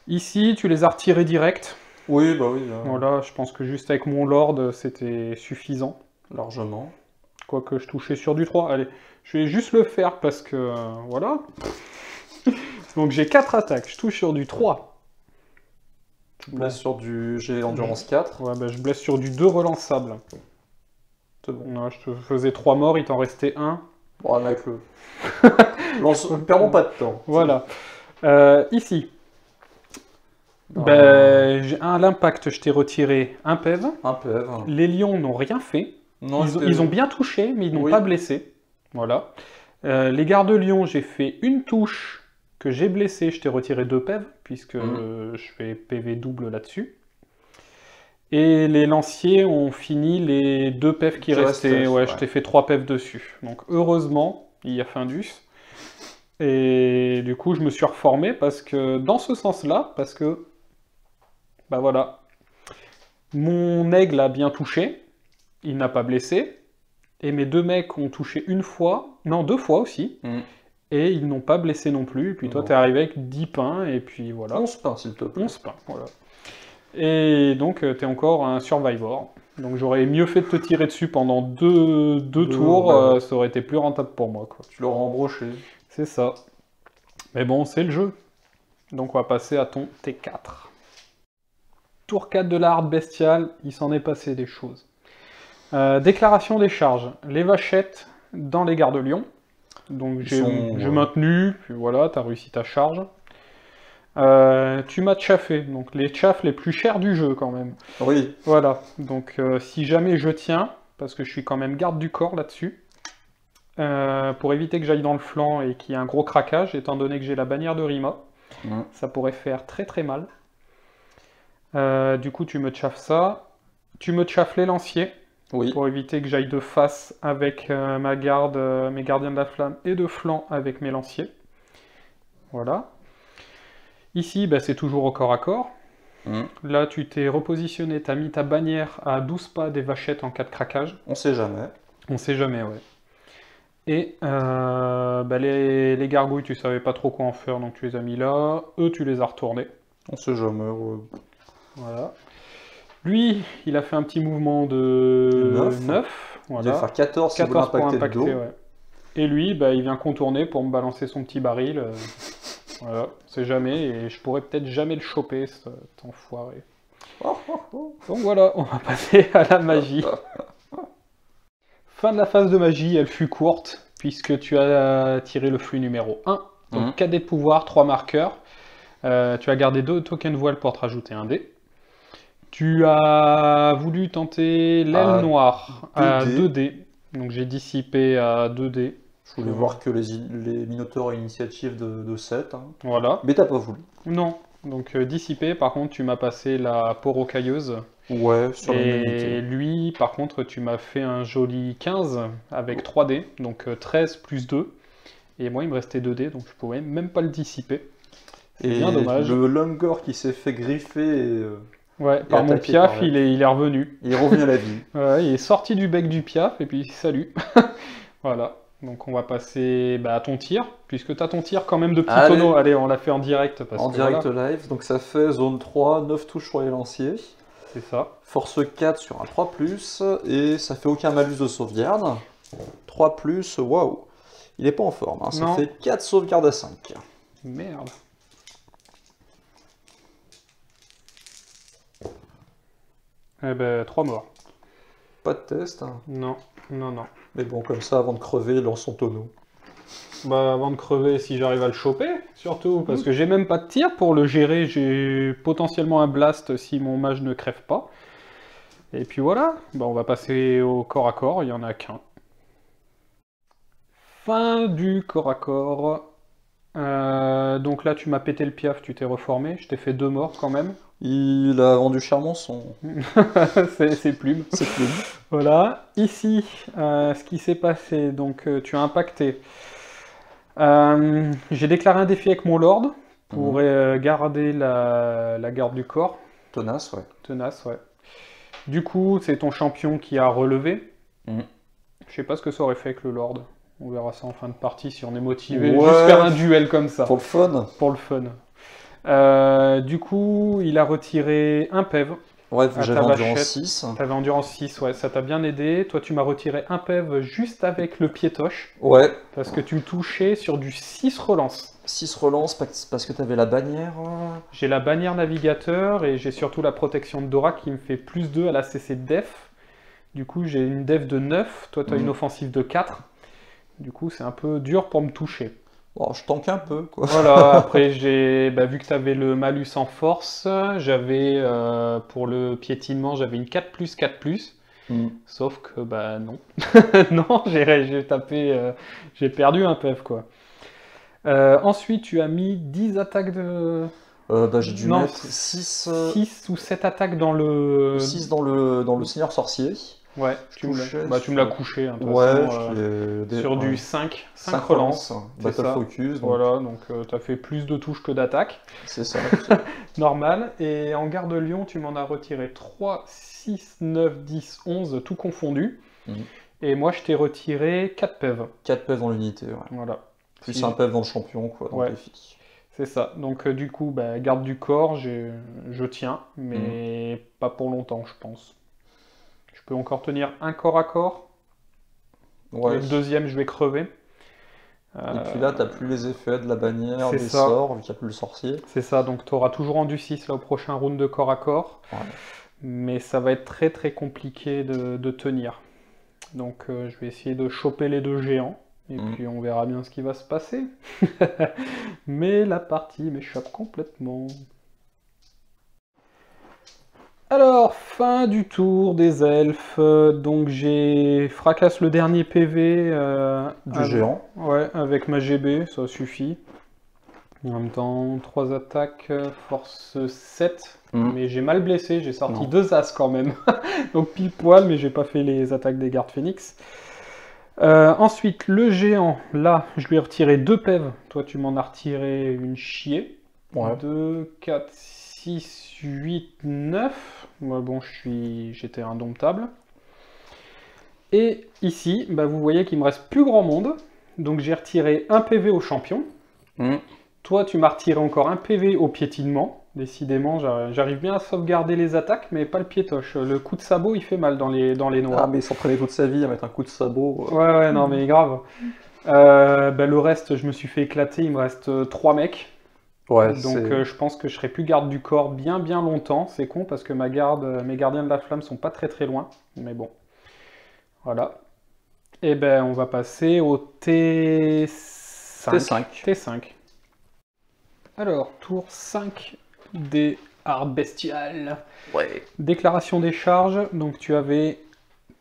Ici, tu les as retirés direct. Oui, bah oui. Voilà, je pense que juste avec mon lord, c'était suffisant. Largement. Quoique je touchais sur du 3. Allez, je vais juste le faire parce que... voilà. Donc j'ai 4 attaques, je touche sur du 3. Tu blesses sur du... J'ai endurance 4. Ouais, bah je blesse sur du 2 relançable. C'est bon. Ouais, je te faisais 3 morts, il t'en restait 1. Bon, avec le... Perdons pas de temps. Voilà. Ici. Ben, à l'impact, je t'ai retiré un PEV. Un PEV. Les lions n'ont rien fait. Non, ils ont bien touché, mais ils n'ont pas blessé. Voilà. Les gardes-lions, j'ai fait une touche que j'ai blessé. Je t'ai retiré 2 PEV, puisque je fais PV double là-dessus. Et les lanciers ont fini les 2 PEV qui restaient. Ouais, je t'ai fait 3 PEV dessus. Donc heureusement, il y a Findus. Et du coup, je me suis reformé parce que, dans ce sens-là, parce que, bah voilà, mon aigle a bien touché, il n'a pas blessé, et mes 2 mecs ont touché une fois, non, 2 fois aussi, et ils n'ont pas blessé non plus, et puis toi, t'es arrivé avec 10 pains, et puis voilà. 11 pains, s'il te plaît. 11 pains, voilà. Et donc, t'es encore un survivor. Donc j'aurais mieux fait de te tirer dessus pendant deux tours, ça aurait été plus rentable pour moi, quoi. Tu l'auras embroché. C'est ça. Mais bon, c'est le jeu. Donc on va passer à ton T4. Tour 4 de la harde bestiale, il s'en est passé des choses. Déclaration des charges. Les vachettes dans les gardes-lions. Donc j'ai maintenu, puis voilà, t'as réussi ta charge. Tu m'as chaffé, donc les chaffes les plus chères du jeu quand même. Oui. Voilà, donc si jamais je tiens, parce que je suis quand même garde du corps là-dessus, pour éviter que j'aille dans le flanc et qu'il y ait un gros craquage, étant donné que j'ai la bannière de Rima, ça pourrait faire très très mal. Du coup tu me chaffes ça, tu me chaffes les lanciers, pour éviter que j'aille de face avec ma garde, mes gardiens de la flamme, et de flanc avec mes lanciers. Voilà. Ici, bah, c'est toujours au corps à corps. Là, tu t'es repositionné, tu as mis ta bannière à 12 pas des vachettes en cas de craquage. On sait jamais. On sait jamais, ouais. Et bah, les gargouilles, tu savais pas trop quoi en faire, donc tu les as mis là. Eux, tu les as retournés. On sait jamais, Voilà. Lui, il a fait un petit mouvement de 9. Voilà. Il va faire 14 si 14 pour impacter, ouais. Et lui, bah, il vient contourner pour me balancer son petit baril. Voilà, on sait jamais, et je pourrais peut-être jamais le choper, cet enfoiré. Donc voilà, on va passer à la magie. Fin de la phase de magie, elle fut courte, puisque tu as tiré le flux numéro 1. Donc 4 dés de pouvoir, 3 marqueurs. Tu as gardé 2 tokens de voile pour te rajouter un dé. Tu as voulu tenter l'aile noire à 2 dés. Donc j'ai dissipé à 2 dés. Je voulais voir que les Minotaurs aient une initiative de 7. Hein. Voilà. Mais t'as pas voulu. Non. Donc dissipé, par contre, tu m'as passé la porocailleuse. Ouais, sur la même unité. Et lui, par contre, tu m'as fait un joli 15 avec 3 dés. Donc 13 plus 2. Et moi, il me restait 2 dés, donc je pouvais même pas le dissiper. C'est bien dommage. Le Lungor qui s'est fait griffer ouais, par mon piaf, il est revenu. Il est revenu à la vie. Ouais, il est sorti du bec du piaf, et puis salut. Voilà. Donc on va passer à ton tir, puisque tu as ton tir quand même de petit tonneau. Allez, on l'a fait en direct. En direct live, donc ça fait zone 3, 9 touches sur les lanciers. C'est ça. Force 4 sur un 3+, et ça fait aucun malus de sauvegarde. 3+, waouh. Il est pas en forme, hein. Ça fait 4 sauvegardes à 5. Merde. Eh ben, 3 morts. Pas de test. Hein. Non, non, non. Mais bon, comme ça, avant de crever, il lance son tonneau. Bah, avant de crever, si j'arrive à le choper, surtout, parce que j'ai même pas de tir pour le gérer, j'ai potentiellement un blast si mon mage ne crève pas. Et puis voilà, bah, on va passer au corps à corps, il y en a qu'un. Fin du corps à corps. Donc là, tu m'as pété le piaf, tu t'es reformé, je t'ai fait 2 morts quand même. Il a vendu charmant son... c'est plume. C'est plume. Voilà. Ici, ce qui s'est passé, donc tu as impacté. J'ai déclaré un défi avec mon lord pour garder la garde du corps. Tenace, ouais. Tenace, ouais. Du coup, c'est ton champion qui a relevé. Je sais pas ce que ça aurait fait avec le lord. On verra ça en fin de partie si on est motivé. Ouais. Juste faire un duel comme ça. Pour le fun. Pour le fun. Du coup, il a retiré un PEV. Ouais, j'avais endurance 6. T'avais endurance 6, ouais, ça t'a bien aidé. Toi, tu m'as retiré un PEV juste avec le piétoche. Ouais. Parce que tu me touchais sur du 6 relance. 6 relance parce que t'avais la bannière. J'ai la bannière navigateur et j'ai surtout la protection de Dora qui me fait plus 2 à la CC de def. Du coup, j'ai une def de 9. Toi, tu as une offensive de 4. Du coup, c'est un peu dur pour me toucher. Bon, je tank un peu, quoi. Voilà, après, j'ai vu que tu avais le malus en force, j'avais, pour le piétinement, j'avais une 4+, 4+. Sauf que, bah non. Non, j'ai tapé, j'ai perdu un PEV, quoi. Ensuite, tu as mis 10 attaques de... j'ai dû mettre 6 ou 7 attaques dans le... 6 dans le Seigneur Sorcier. Ouais, tu me l'as couché. Hein, ouais, sur du 5 relances. Battle Focus. Donc... Voilà, donc tu as fait plus de touches que d'attaques. C'est ça. Normal. Et en garde Lion, tu m'en as retiré 3, 6, 9, 10, 11, tout confondu. Et moi, je t'ai retiré 4 PEV. 4 PEV dans l'unité, ouais. Voilà. Plus un PEV dans le champion, quoi, dans le défi. C'est ça. Donc, du coup, garde du corps, je tiens, mais pas pour longtemps, je pense. Je peux encore tenir un corps à corps. Ouais. Et le deuxième, je vais crever. Et puis là, tu n'as plus les effets de la bannière, des sorts, vu qu'il n'y a plus le sorcier. C'est ça, donc tu auras toujours rendu 6 là, au prochain round de corps à corps. Ouais. Mais ça va être très très compliqué de tenir. Donc je vais essayer de choper les 2 géants. Et puis on verra bien ce qui va se passer. Mais la partie m'échappe complètement. Alors, fin du tour des elfes, donc j'ai fracasse le dernier PV du géant. Ouais, avec ma GB, ça suffit. En même temps, 3 attaques, force 7, mais j'ai mal blessé, j'ai sorti 2 as quand même. Donc pile poil, mais j'ai pas fait les attaques des gardes phénix. Ensuite, le géant, là, je lui ai retiré 2 PEV. Toi, tu m'en as retiré une chier. Ouais. 2, 4, 6, 8, 9. Moi, bon, j'étais indomptable. Et ici, vous voyez qu'il me reste plus grand monde. Donc j'ai retiré un PV au champion. Toi, tu m'as retiré encore un PV au piétinement. Décidément, j'arrive bien à sauvegarder les attaques, mais pas le piétoche. Le coup de sabot, il fait mal dans les noirs. Ah, mais il s'entraînait toute sa vie à mettre un coup de sabot. Ouais, non, mais grave. Le reste, je me suis fait éclater. Il me reste 3 mecs. Ouais, Donc je pense que je serai plus garde du corps bien longtemps. C'est con parce que mes gardiens de la flamme sont pas très loin. Mais bon, voilà. Et ben on va passer au T5. T5. Alors, tour 5 des arts bestiales. Ouais. Déclaration des charges. Donc tu avais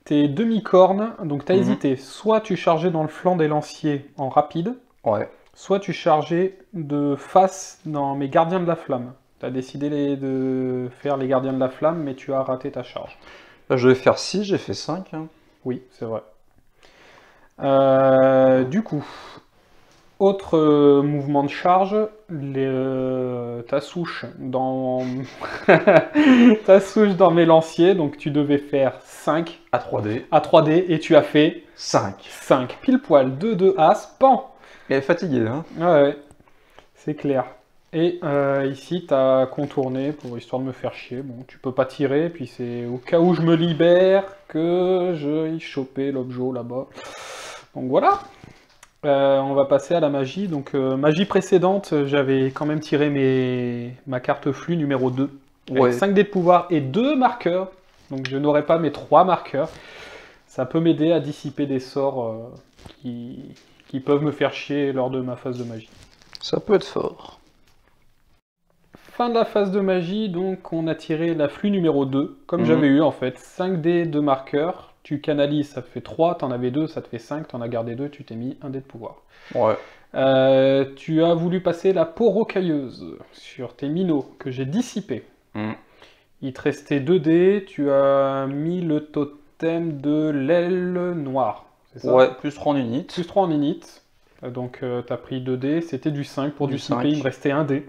tes demi-cornes. Donc tu as hésité. Soit tu chargeais dans le flanc des lanciers en rapide. Ouais. Soit tu chargeais de face dans mes gardiens de la flamme. Tu as décidé de faire les gardiens de la flamme, mais tu as raté ta charge. Là, je vais faire 6, j'ai fait 5. Hein. Oui, c'est vrai. Du coup, autre mouvement de charge, ta souche dans ta souche dans mes lanciers, donc tu devais faire 5 À 3D. à 3D et tu as fait 5. 5. Pile poil, 2 de as, pan. Il est fatigué, hein. Ouais, c'est clair. Et ici, tu as contourné pour histoire de me faire chier. Bon, tu peux pas tirer, puis c'est au cas où je me libère que je y choper l'objet là-bas. Donc voilà. On va passer à la magie. Donc magie précédente, j'avais quand même tiré ma carte flux numéro 2. Avec Ouais. 5 dés de pouvoir et 2 marqueurs. Donc je n'aurai pas mes 3 marqueurs. Ça peut m'aider à dissiper des sorts qui peuvent me faire chier lors de ma phase de magie. Ça peut être fort. Fin de la phase de magie, donc on a tiré la flux numéro 2, comme j'avais eu en fait. 5 dés de marqueurs, tu canalises, ça te fait 3, t'en avais 2, ça te fait 5, t'en as gardé 2, tu t'es mis un dé de pouvoir. Ouais. Tu as voulu passer la peau rocailleuse sur tes minots, que j'ai dissipé. Il te restait 2 dés, tu as mis le totem de l'aile noire, c'est ça? Ouais, plus 3 en unit. Plus 3 en init, donc tu as pris 2 dés, c'était du 5 pour Du dissiper, 5. il me restait 1 dé.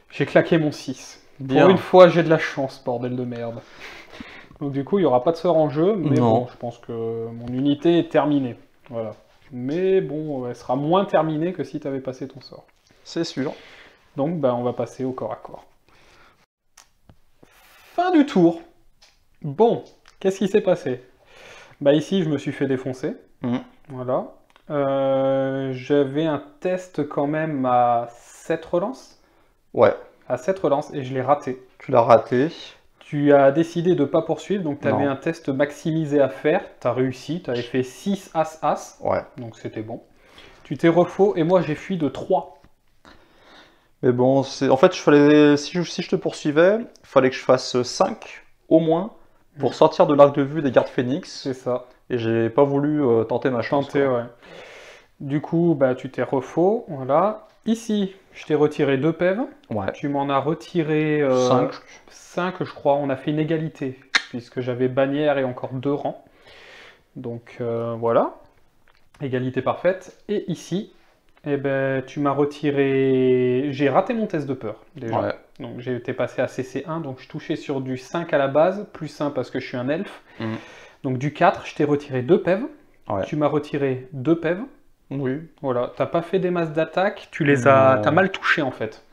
J'ai claqué mon 6. Bien. Pour une fois, j'ai de la chance, bordel de merde. Donc du coup, il n'y aura pas de sort en jeu, mais Non. bon, je pense que mon unité est terminée. Voilà. Mais bon, elle sera moins terminée que si tu avais passé ton sort. C'est sûr. Donc, on va passer au corps à corps. Fin du tour. Bon, qu'est-ce qui s'est passé? Ici, je me suis fait défoncer. Voilà. J'avais un test quand même à 7 relances. Ouais. À 7 relances, et je l'ai raté. Tu l'as raté. Tu as décidé de ne pas poursuivre, donc tu avais Non. un test maximisé à faire. Tu as réussi, tu avais fait 6 As-As, Ouais. donc c'était bon. Tu t'es refaux, et moi j'ai fui de 3. Mais bon, en fait, si je te poursuivais, il fallait que je fasse 5 au moins pour sortir de l'arc de vue des gardes phénix. C'est ça. Et j'ai pas voulu tenter ma chance. Chanter, ouais. Du coup, tu t'es refaux, voilà. Ici, je t'ai retiré 2 pèves. Ouais. Tu m'en as retiré 5. 5, je crois. On a fait une égalité, puisque j'avais bannière et encore 2 rangs. Donc voilà. Égalité parfaite. Et ici, tu m'as retiré... J'ai raté mon test de peur, déjà. Ouais. Donc j'ai été passé à CC1, donc je touchais sur du 5 à la base, plus 1 parce que je suis un elfe. Donc du 4, je t'ai retiré 2 pèves. Ouais. Tu m'as retiré 2 pèves. Oui. Voilà, t'as pas fait des masses d'attaque, t'as mal touché en fait.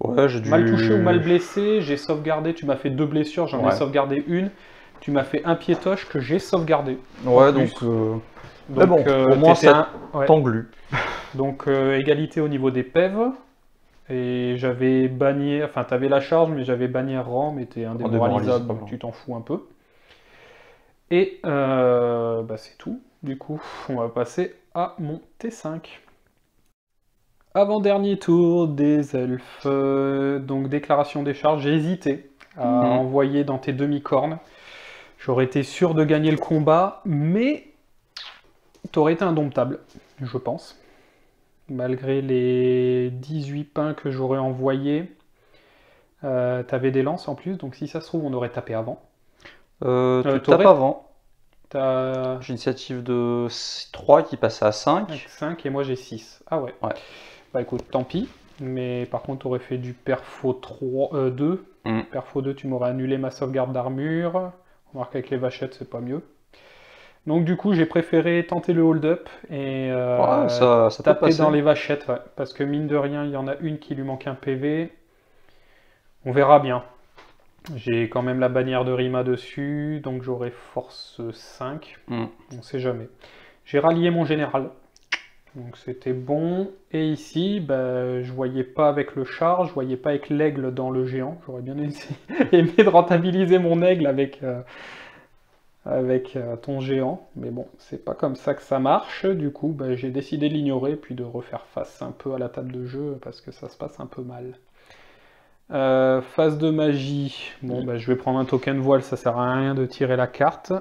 Ouais, j'ai dû... Mal touché ou mal blessé, j'ai sauvegardé, tu m'as fait 2 blessures, j'en ai sauvegardé une. Tu m'as fait un piétoche que j'ai sauvegardé. Ouais, en donc... plus. Mais bon, au moins ça t'englue. Donc égalité au niveau des pèves. Et j'avais banni, enfin t'avais la charge, mais j'avais banni rang, mais t'es indémoralisable, donc tu t'en fous un peu. Et c'est tout. Du coup, on va passer à mon T5. Avant-dernier tour des elfes. Donc déclaration des charges, j'ai hésité à envoyer dans tes demi-cornes. J'aurais été sûr de gagner le combat, mais t'aurais été indomptable, je pense. Malgré les 18 pains que j'aurais envoyés, t'avais des lances en plus, donc si ça se trouve, on aurait tapé avant. Tu tapes avant. T'as J'ai une initiative de 3 qui passe à 5. 5 et moi j'ai 6. Ah ouais. Bah écoute, tant pis. Mais par contre, t'aurais fait du perfo 2. Perfo 2, tu m'aurais annulé ma sauvegarde d'armure. Remarque avec les vachettes, c'est pas mieux. Donc du coup, j'ai préféré tenter le hold-up et ça peut taper passer dans les vachettes. Ouais, parce que mine de rien, il y en a une qui lui manque un PV. On verra bien. J'ai quand même la bannière de Rima dessus, donc j'aurai force 5. On sait jamais. J'ai rallié mon général. Donc c'était bon. Et ici, bah, je voyais pas avec le char, je voyais pas avec l'aigle dans le géant. J'aurais bien aimé de rentabiliser mon aigle avec ton géant. Mais bon, c'est pas comme ça que ça marche. Du coup, bah, j'ai décidé de l'ignorer puis de refaire face un peu à la table de jeu parce que ça se passe un peu mal. Phase de magie. Bon, bah, je vais prendre un token voile, ça sert à rien de tirer la carte.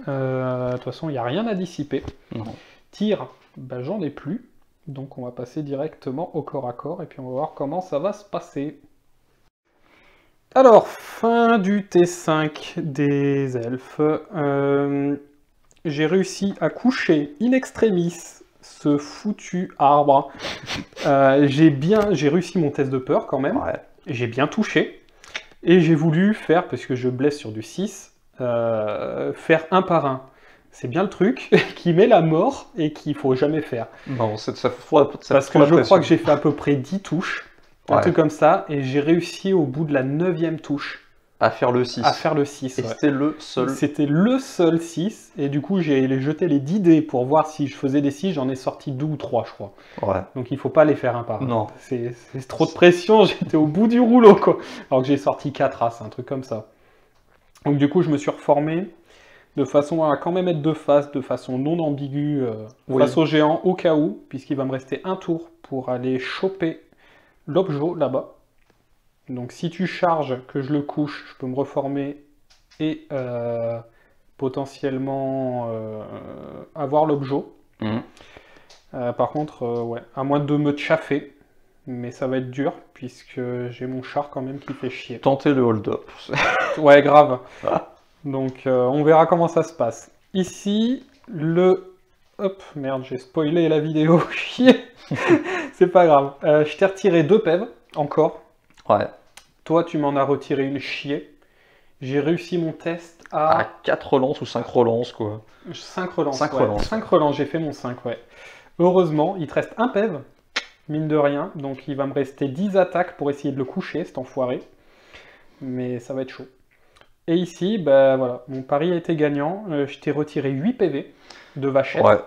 De toute façon, il n'y a rien à dissiper. Non. Tir, bah, j'en ai plus. Donc on va passer directement au corps à corps et puis on va voir comment ça va se passer. Alors, fin du T5 des elfes. J'ai réussi à coucher in extremis ce foutu arbre. J'ai réussi mon test de peur quand même. Ouais. J'ai bien touché. Et j'ai voulu faire, parce que je blesse sur du 6, faire un par un. C'est bien le truc qui met la mort et qu'il faut jamais faire. Non, ça Parce que je crois que j'ai fait à peu près 10 touches, un Ouais. truc comme ça, et j'ai réussi au bout de la 9e touche À faire le 6. à faire le 6. Et Ouais. c'était le seul. C'était le seul 6, et du coup j'ai jeté les 10 dés pour voir si je faisais des 6, j'en ai sorti 2 ou 3 je crois. Ouais. Donc il faut pas les faire un par un. Non. C'est trop de pression, j'étais au bout du rouleau quoi. Alors que j'ai sorti 4 as, un truc comme ça. Donc du coup je me suis reformé de façon à quand même être de face, de façon non ambiguë, Oui. face au géant au cas où, puisqu'il va me rester un tour pour aller choper l'objet là-bas. Donc si tu charges, que je le couche, je peux me reformer et potentiellement avoir l'objet. Mhm. Par contre, ouais, à moins de me chaffer, mais ça va être dur, puisque j'ai mon char quand même qui fait chier. Tenter le hold-up. Ouais, grave. Ah. Donc on verra comment ça se passe. Ici, le... Hop, merde, j'ai spoilé la vidéo, chier. C'est pas grave. Je t'ai retiré 2 pèves, encore. Ouais. Toi, tu m'en as retiré une chier. J'ai réussi mon test À à 4 relances ou 5 relances, quoi. 5 relances. 5 ouais. relances. 5 relances, j'ai fait mon 5, ouais. Heureusement, il te reste un pève, mine de rien. Donc il va me rester 10 attaques pour essayer de le coucher, cet enfoiré. Mais ça va être chaud. Et ici, bah voilà, mon pari a été gagnant. Je t'ai retiré 8 PV de vachette. Ouais.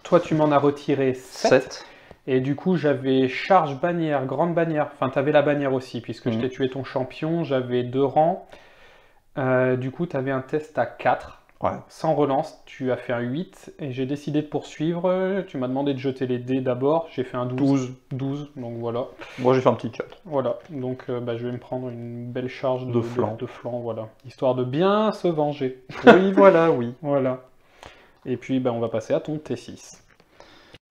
Toi, tu m'en as retiré 7. 7. Et du coup, j'avais charge bannière, grande bannière. Enfin, t'avais la bannière aussi, puisque je Mhm. t'ai tué ton champion. J'avais 2 rangs. Du coup, t'avais un test à 4. Ouais. Sans relance, tu as fait un 8. Et j'ai décidé de poursuivre. Tu m'as demandé de jeter les dés d'abord. J'ai fait un 12. 12, donc voilà. Moi, j'ai fait un petit 4. Voilà, donc bah, je vais me prendre une belle charge De flanc. de flanc, voilà. Histoire de bien se venger. Oui, voilà, oui. Voilà. Et puis, bah, on va passer à ton T6.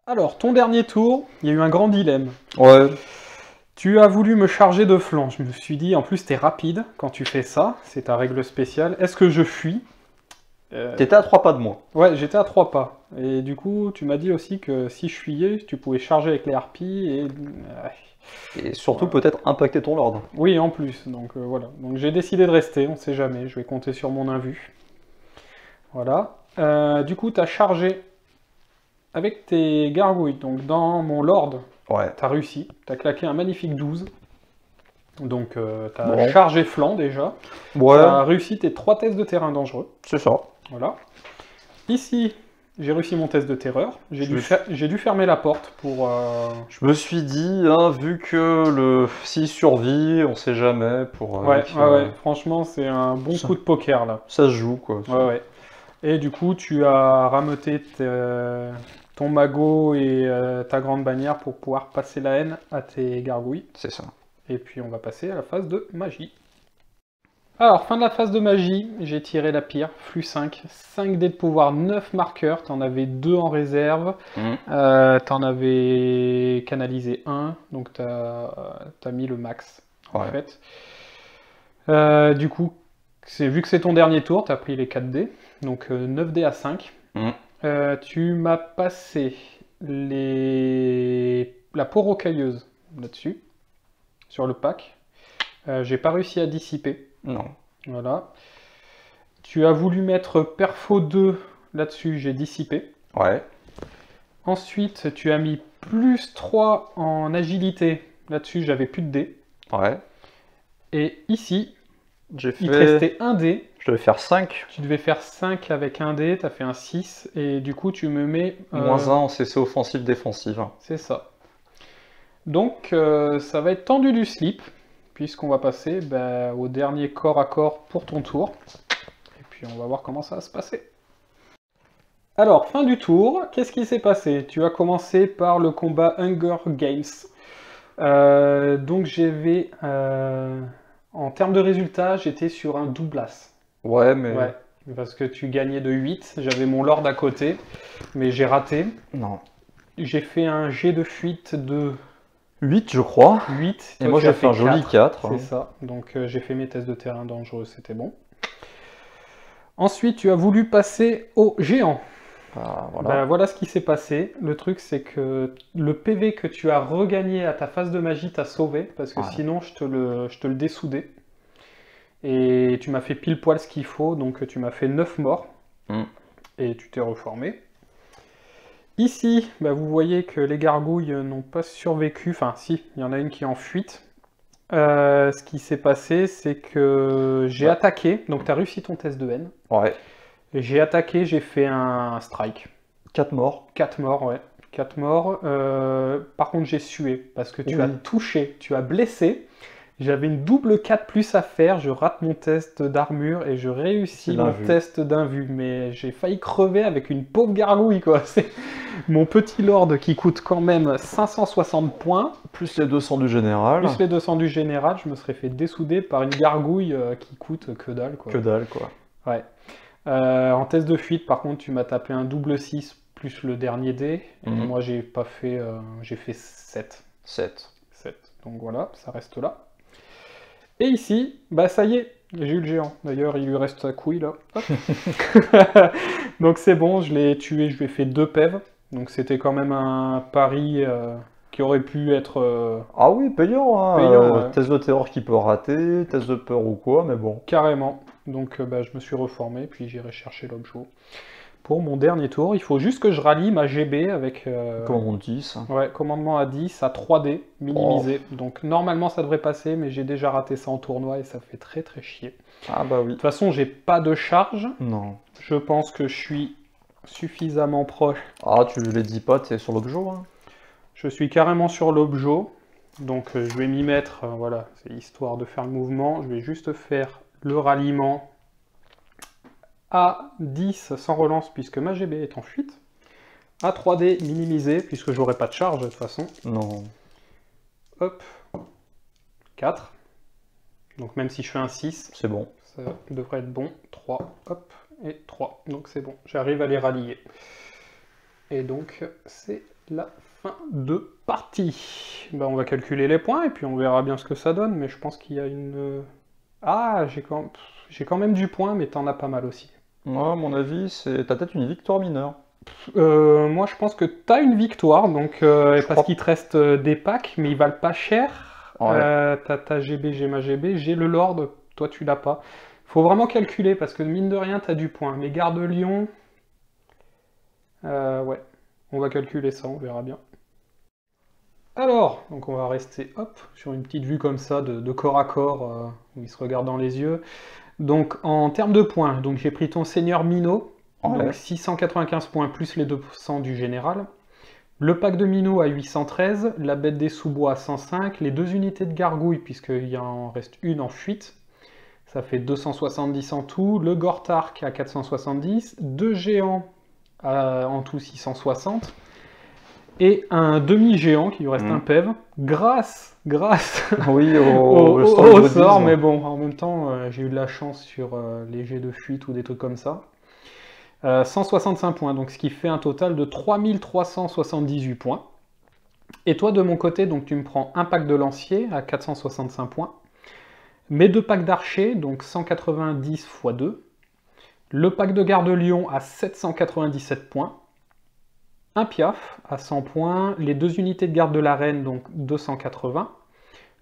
Alors, ton dernier tour, il y a eu un grand dilemme. Ouais. Tu as voulu me charger de flanc. Je me suis dit, en plus, t'es rapide quand tu fais ça. C'est ta règle spéciale. Est-ce que je fuis T'étais à 3 pas de moi. Ouais, j'étais à 3 pas. Et du coup, tu m'as dit aussi que si je fuyais, tu pouvais charger avec les harpies et... Et surtout, peut-être impacter ton lord. Oui, en plus. Donc voilà. Donc j'ai décidé de rester, on sait jamais. Je vais compter sur mon invu. Voilà. Du coup, tu as chargé avec tes gargouilles. Donc dans mon lord, Ouais. tu as réussi. Tu as claqué un magnifique 12. Donc tu as Bon. chargé flanc déjà. Tu Ouais, as réussi tes 3 tests de terrain dangereux. c'est ça. Voilà. Ici, j'ai réussi mon test de terreur. J'ai Je- dû fermer la porte pour... Je me suis dit, hein, vu que s'il survit, on sait jamais. Ouais, ouais. Franchement, c'est un bon Ça- coup de poker là. Ça se joue, quoi. Ouais, ouais. Et du coup, tu as rameuté ton magot et ta grande bannière pour pouvoir passer la haine à tes gargouilles. C'est ça. Et puis, on va passer à la phase de magie. Alors, fin de la phase de magie, j'ai tiré la pire, flux 5. 5 dés de pouvoir, 9 marqueurs. T'en avais 2 en réserve. T'en avais canalisé 1. Donc, t'as mis le max, en Ouais. fait. Du coup, vu que c'est ton dernier tour, tu as pris les 4 dés, donc 9 dés à 5. Tu m'as passé la peau rocailleuse là-dessus, sur le pack. J'ai pas réussi à dissiper. Non. Voilà. Tu as voulu mettre perfo 2 là-dessus, j'ai dissipé. Ouais. Ensuite, tu as mis plus 3 en agilité. Là-dessus, j'avais plus de dés. Ouais. Et ici, J'ai Il te fait... restait un dé. Je devais faire 5. Tu devais faire 5 avec un dé, tu as fait un 6, et du coup tu me mets... Moins 1 en CC offensive-défensive. C'est ça. Donc ça va être tendu du slip, puisqu'on va passer au dernier corps à corps pour ton tour. Et puis on va voir comment ça va se passer. Alors, fin du tour, qu'est-ce qui s'est passé? Tu as commencé par le combat Hunger Games. Donc j'avais... en termes de résultats, j'étais sur un double as. Ouais, mais... Ouais, parce que tu gagnais de 8, j'avais mon lord à côté, mais j'ai raté. Non. J'ai fait un jet de fuite de 8, je crois. 8. Et moi, j'ai fait un joli 4. C'est ça, donc j'ai fait mes tests de terrain dangereux, c'était bon. Ensuite, tu as voulu passer au géant. Voilà. Voilà ce qui s'est passé. Le truc, c'est que le PV que tu as regagné à ta phase de magie t'a sauvé, parce que sinon, je te le dessoudais. Et tu m'as fait pile poil ce qu'il faut, donc tu m'as fait 9 morts. Et tu t'es reformé. Ici, vous voyez que les gargouilles n'ont pas survécu. Enfin, si, il y en a une qui est en fuite. Ce qui s'est passé, c'est que j'ai attaqué. Donc, tu as réussi ton test de haine. Ouais. J'ai attaqué, j'ai fait un strike. 4 morts. 4 morts, ouais. 4 morts. Par contre, j'ai sué parce que tu as touché, tu as blessé. J'avais une double 4+ à faire, je rate mon test d'armure et je réussis mon test d'invue. Mais j'ai failli crever avec une pauvre gargouille, quoi. C'est mon petit lord qui coûte quand même 560 points. Plus les 200 du général. Plus les 200 du général, je me serais fait dessouder par une gargouille qui coûte que dalle, quoi. Que dalle, quoi. Ouais. En test de fuite, par contre, tu m'as tapé un double 6 plus le dernier dé. Et moi, j'ai pas fait... j'ai fait 7. 7. Donc voilà, ça reste là. Et ici, ça y est, j'ai eu le géant. D'ailleurs, il lui reste sa couille, là. Donc c'est bon, je l'ai tué, je lui ai fait 2 pèves. Donc c'était quand même un pari qui aurait pu être... Ah oui, payant, hein. Payant, test de terreur qui peut rater, test de peur ou quoi, mais bon. Carrément. Donc je me suis reformé, puis j'irai chercher l'objet. Pour mon dernier tour, il faut juste que je rallie ma GB avec... Commandement 10. Ouais, commandement à 10, à 3D, minimisé. Donc normalement ça devrait passer, mais j'ai déjà raté ça en tournoi et ça fait très très chier. Ah bah oui. De toute façon, j'ai pas de charge. Non. Je pense que je suis suffisamment proche. Ah, tu les dis pas, t'es sur l'objet, hein. Je suis carrément sur l'objet. Donc je vais m'y mettre, voilà, c'est histoire de faire le mouvement. Je vais juste faire le ralliement à 10 sans relance puisque ma GB est en fuite. À 3D minimisé puisque j'aurai pas de charge de toute façon. Non. Hop. 4. Donc même si je fais un 6, c'est bon. Ça devrait être bon. 3, hop, et 3. Donc c'est bon, j'arrive à les rallier. Et donc c'est la fin de partie. On va calculer les points et puis on verra bien ce que ça donne. Mais je pense qu'il y a une... Ah, j'ai quand même du point, mais t'en as pas mal aussi. Moi, à mon avis, t'as peut-être une victoire mineure. Moi, je pense que t'as une victoire, donc parce qu'il te reste des packs, mais ils valent pas cher. Ouais. T'as ta GB, j'ai ma GB, j'ai le Lord, toi tu l'as pas. Faut vraiment calculer, parce que mine de rien, t'as du point. Mais Garde Lion... ouais, on va calculer ça, on verra bien. Alors, donc on va rester, hop, sur une petite vue comme ça, de corps à corps, où il se regarde dans les yeux. Donc, en termes de points, donc j'ai pris ton Seigneur Minot, donc 695 points plus les 200 du général. Le pack de Minot à 813, la bête des sous-bois à 105, les 2 unités de gargouille, puisqu'il en reste une en fuite, ça fait 270 en tout. Le Gortark à 470, 2 géants en tout 660. Et un demi-géant qui lui reste un PEV, grâce oui, au sort, mais bon, en même temps, j'ai eu de la chance sur les jets de fuite ou des trucs comme ça. 165 points, donc ce qui fait un total de 3378 points. Et toi, de mon côté, donc tu me prends un pack de lancier à 465 points, mes 2 packs d'archers, donc 190 x 2, le pack de garde-lion à 797 points, un piaf à 100 points, les 2 unités de garde de la reine, donc 280,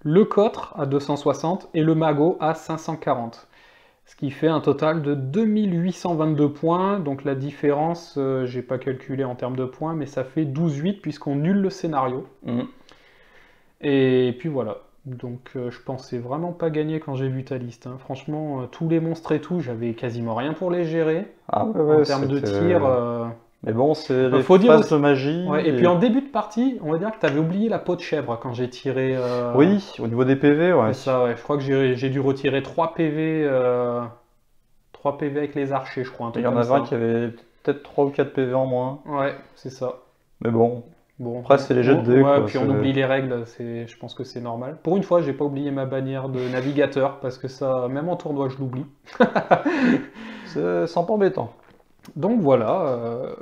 le cotre à 260 et le magot à 540. Ce qui fait un total de 2822 points, donc la différence, j'ai pas calculé en termes de points, mais ça fait 12-8 puisqu'on nulle le scénario. Et puis voilà, Donc je pensais vraiment pas gagner quand j'ai vu ta liste, hein. Franchement, tous les monstres et tout, j'avais quasiment rien pour les gérer. Ah ouais, En ouais, termes de c'était- tir, Mais bon, c'est les faut dire phases aussi- de magie. ouais, et puis en début de partie, on va dire que tu avais oublié la peau de chèvre quand j'ai tiré. Oui, au niveau des PV, ouais. C'est ça, ouais. Je crois que j'ai dû retirer 3 PV, 3 PV avec les archers, je crois. Un Il truc y en comme avait un ça. qui avait peut-être 3 ou 4 PV en moins. Ouais, c'est ça. Mais bon, Bon, après, c'est les jets de dés, ouais, quoi, puis on c'est- oublie les règles, je pense que c'est normal. Pour une fois, j'ai pas oublié ma bannière de navigateur, parce que ça, même en tournoi, je l'oublie. c'est un peu embêtant. Donc voilà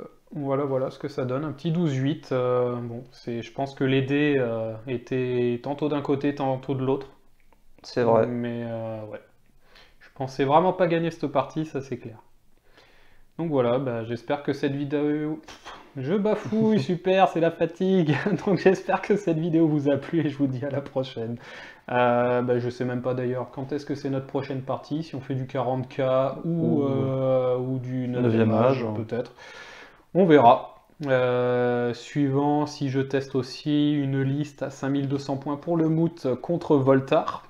ce que ça donne, un petit 12-8. Bon, je pense que les dés étaient tantôt d'un côté, tantôt de l'autre. C'est vrai. Mais ouais, je pensais vraiment pas gagner cette partie, ça c'est clair. Donc voilà, bah, j'espère que cette vidéo... Je bafouille, super, c'est la fatigue. Donc j'espère que cette vidéo vous a plu et je vous dis à la prochaine. Bah, je sais même pas d'ailleurs quand est-ce que c'est notre prochaine partie, si on fait du 40K ou du 9e âge, peut-être. On verra. Suivant, si je teste aussi une liste à 5200 points pour le moot contre Voltar,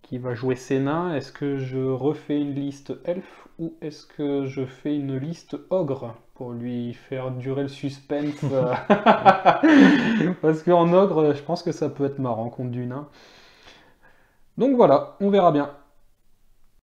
qui va jouer Sénin. Est-ce que je refais une liste elfe ou est-ce que je fais une liste ogre pour lui faire durer le suspense? Parce qu'en ogre, je pense que ça peut être marrant contre du nain. Donc voilà, on verra bien.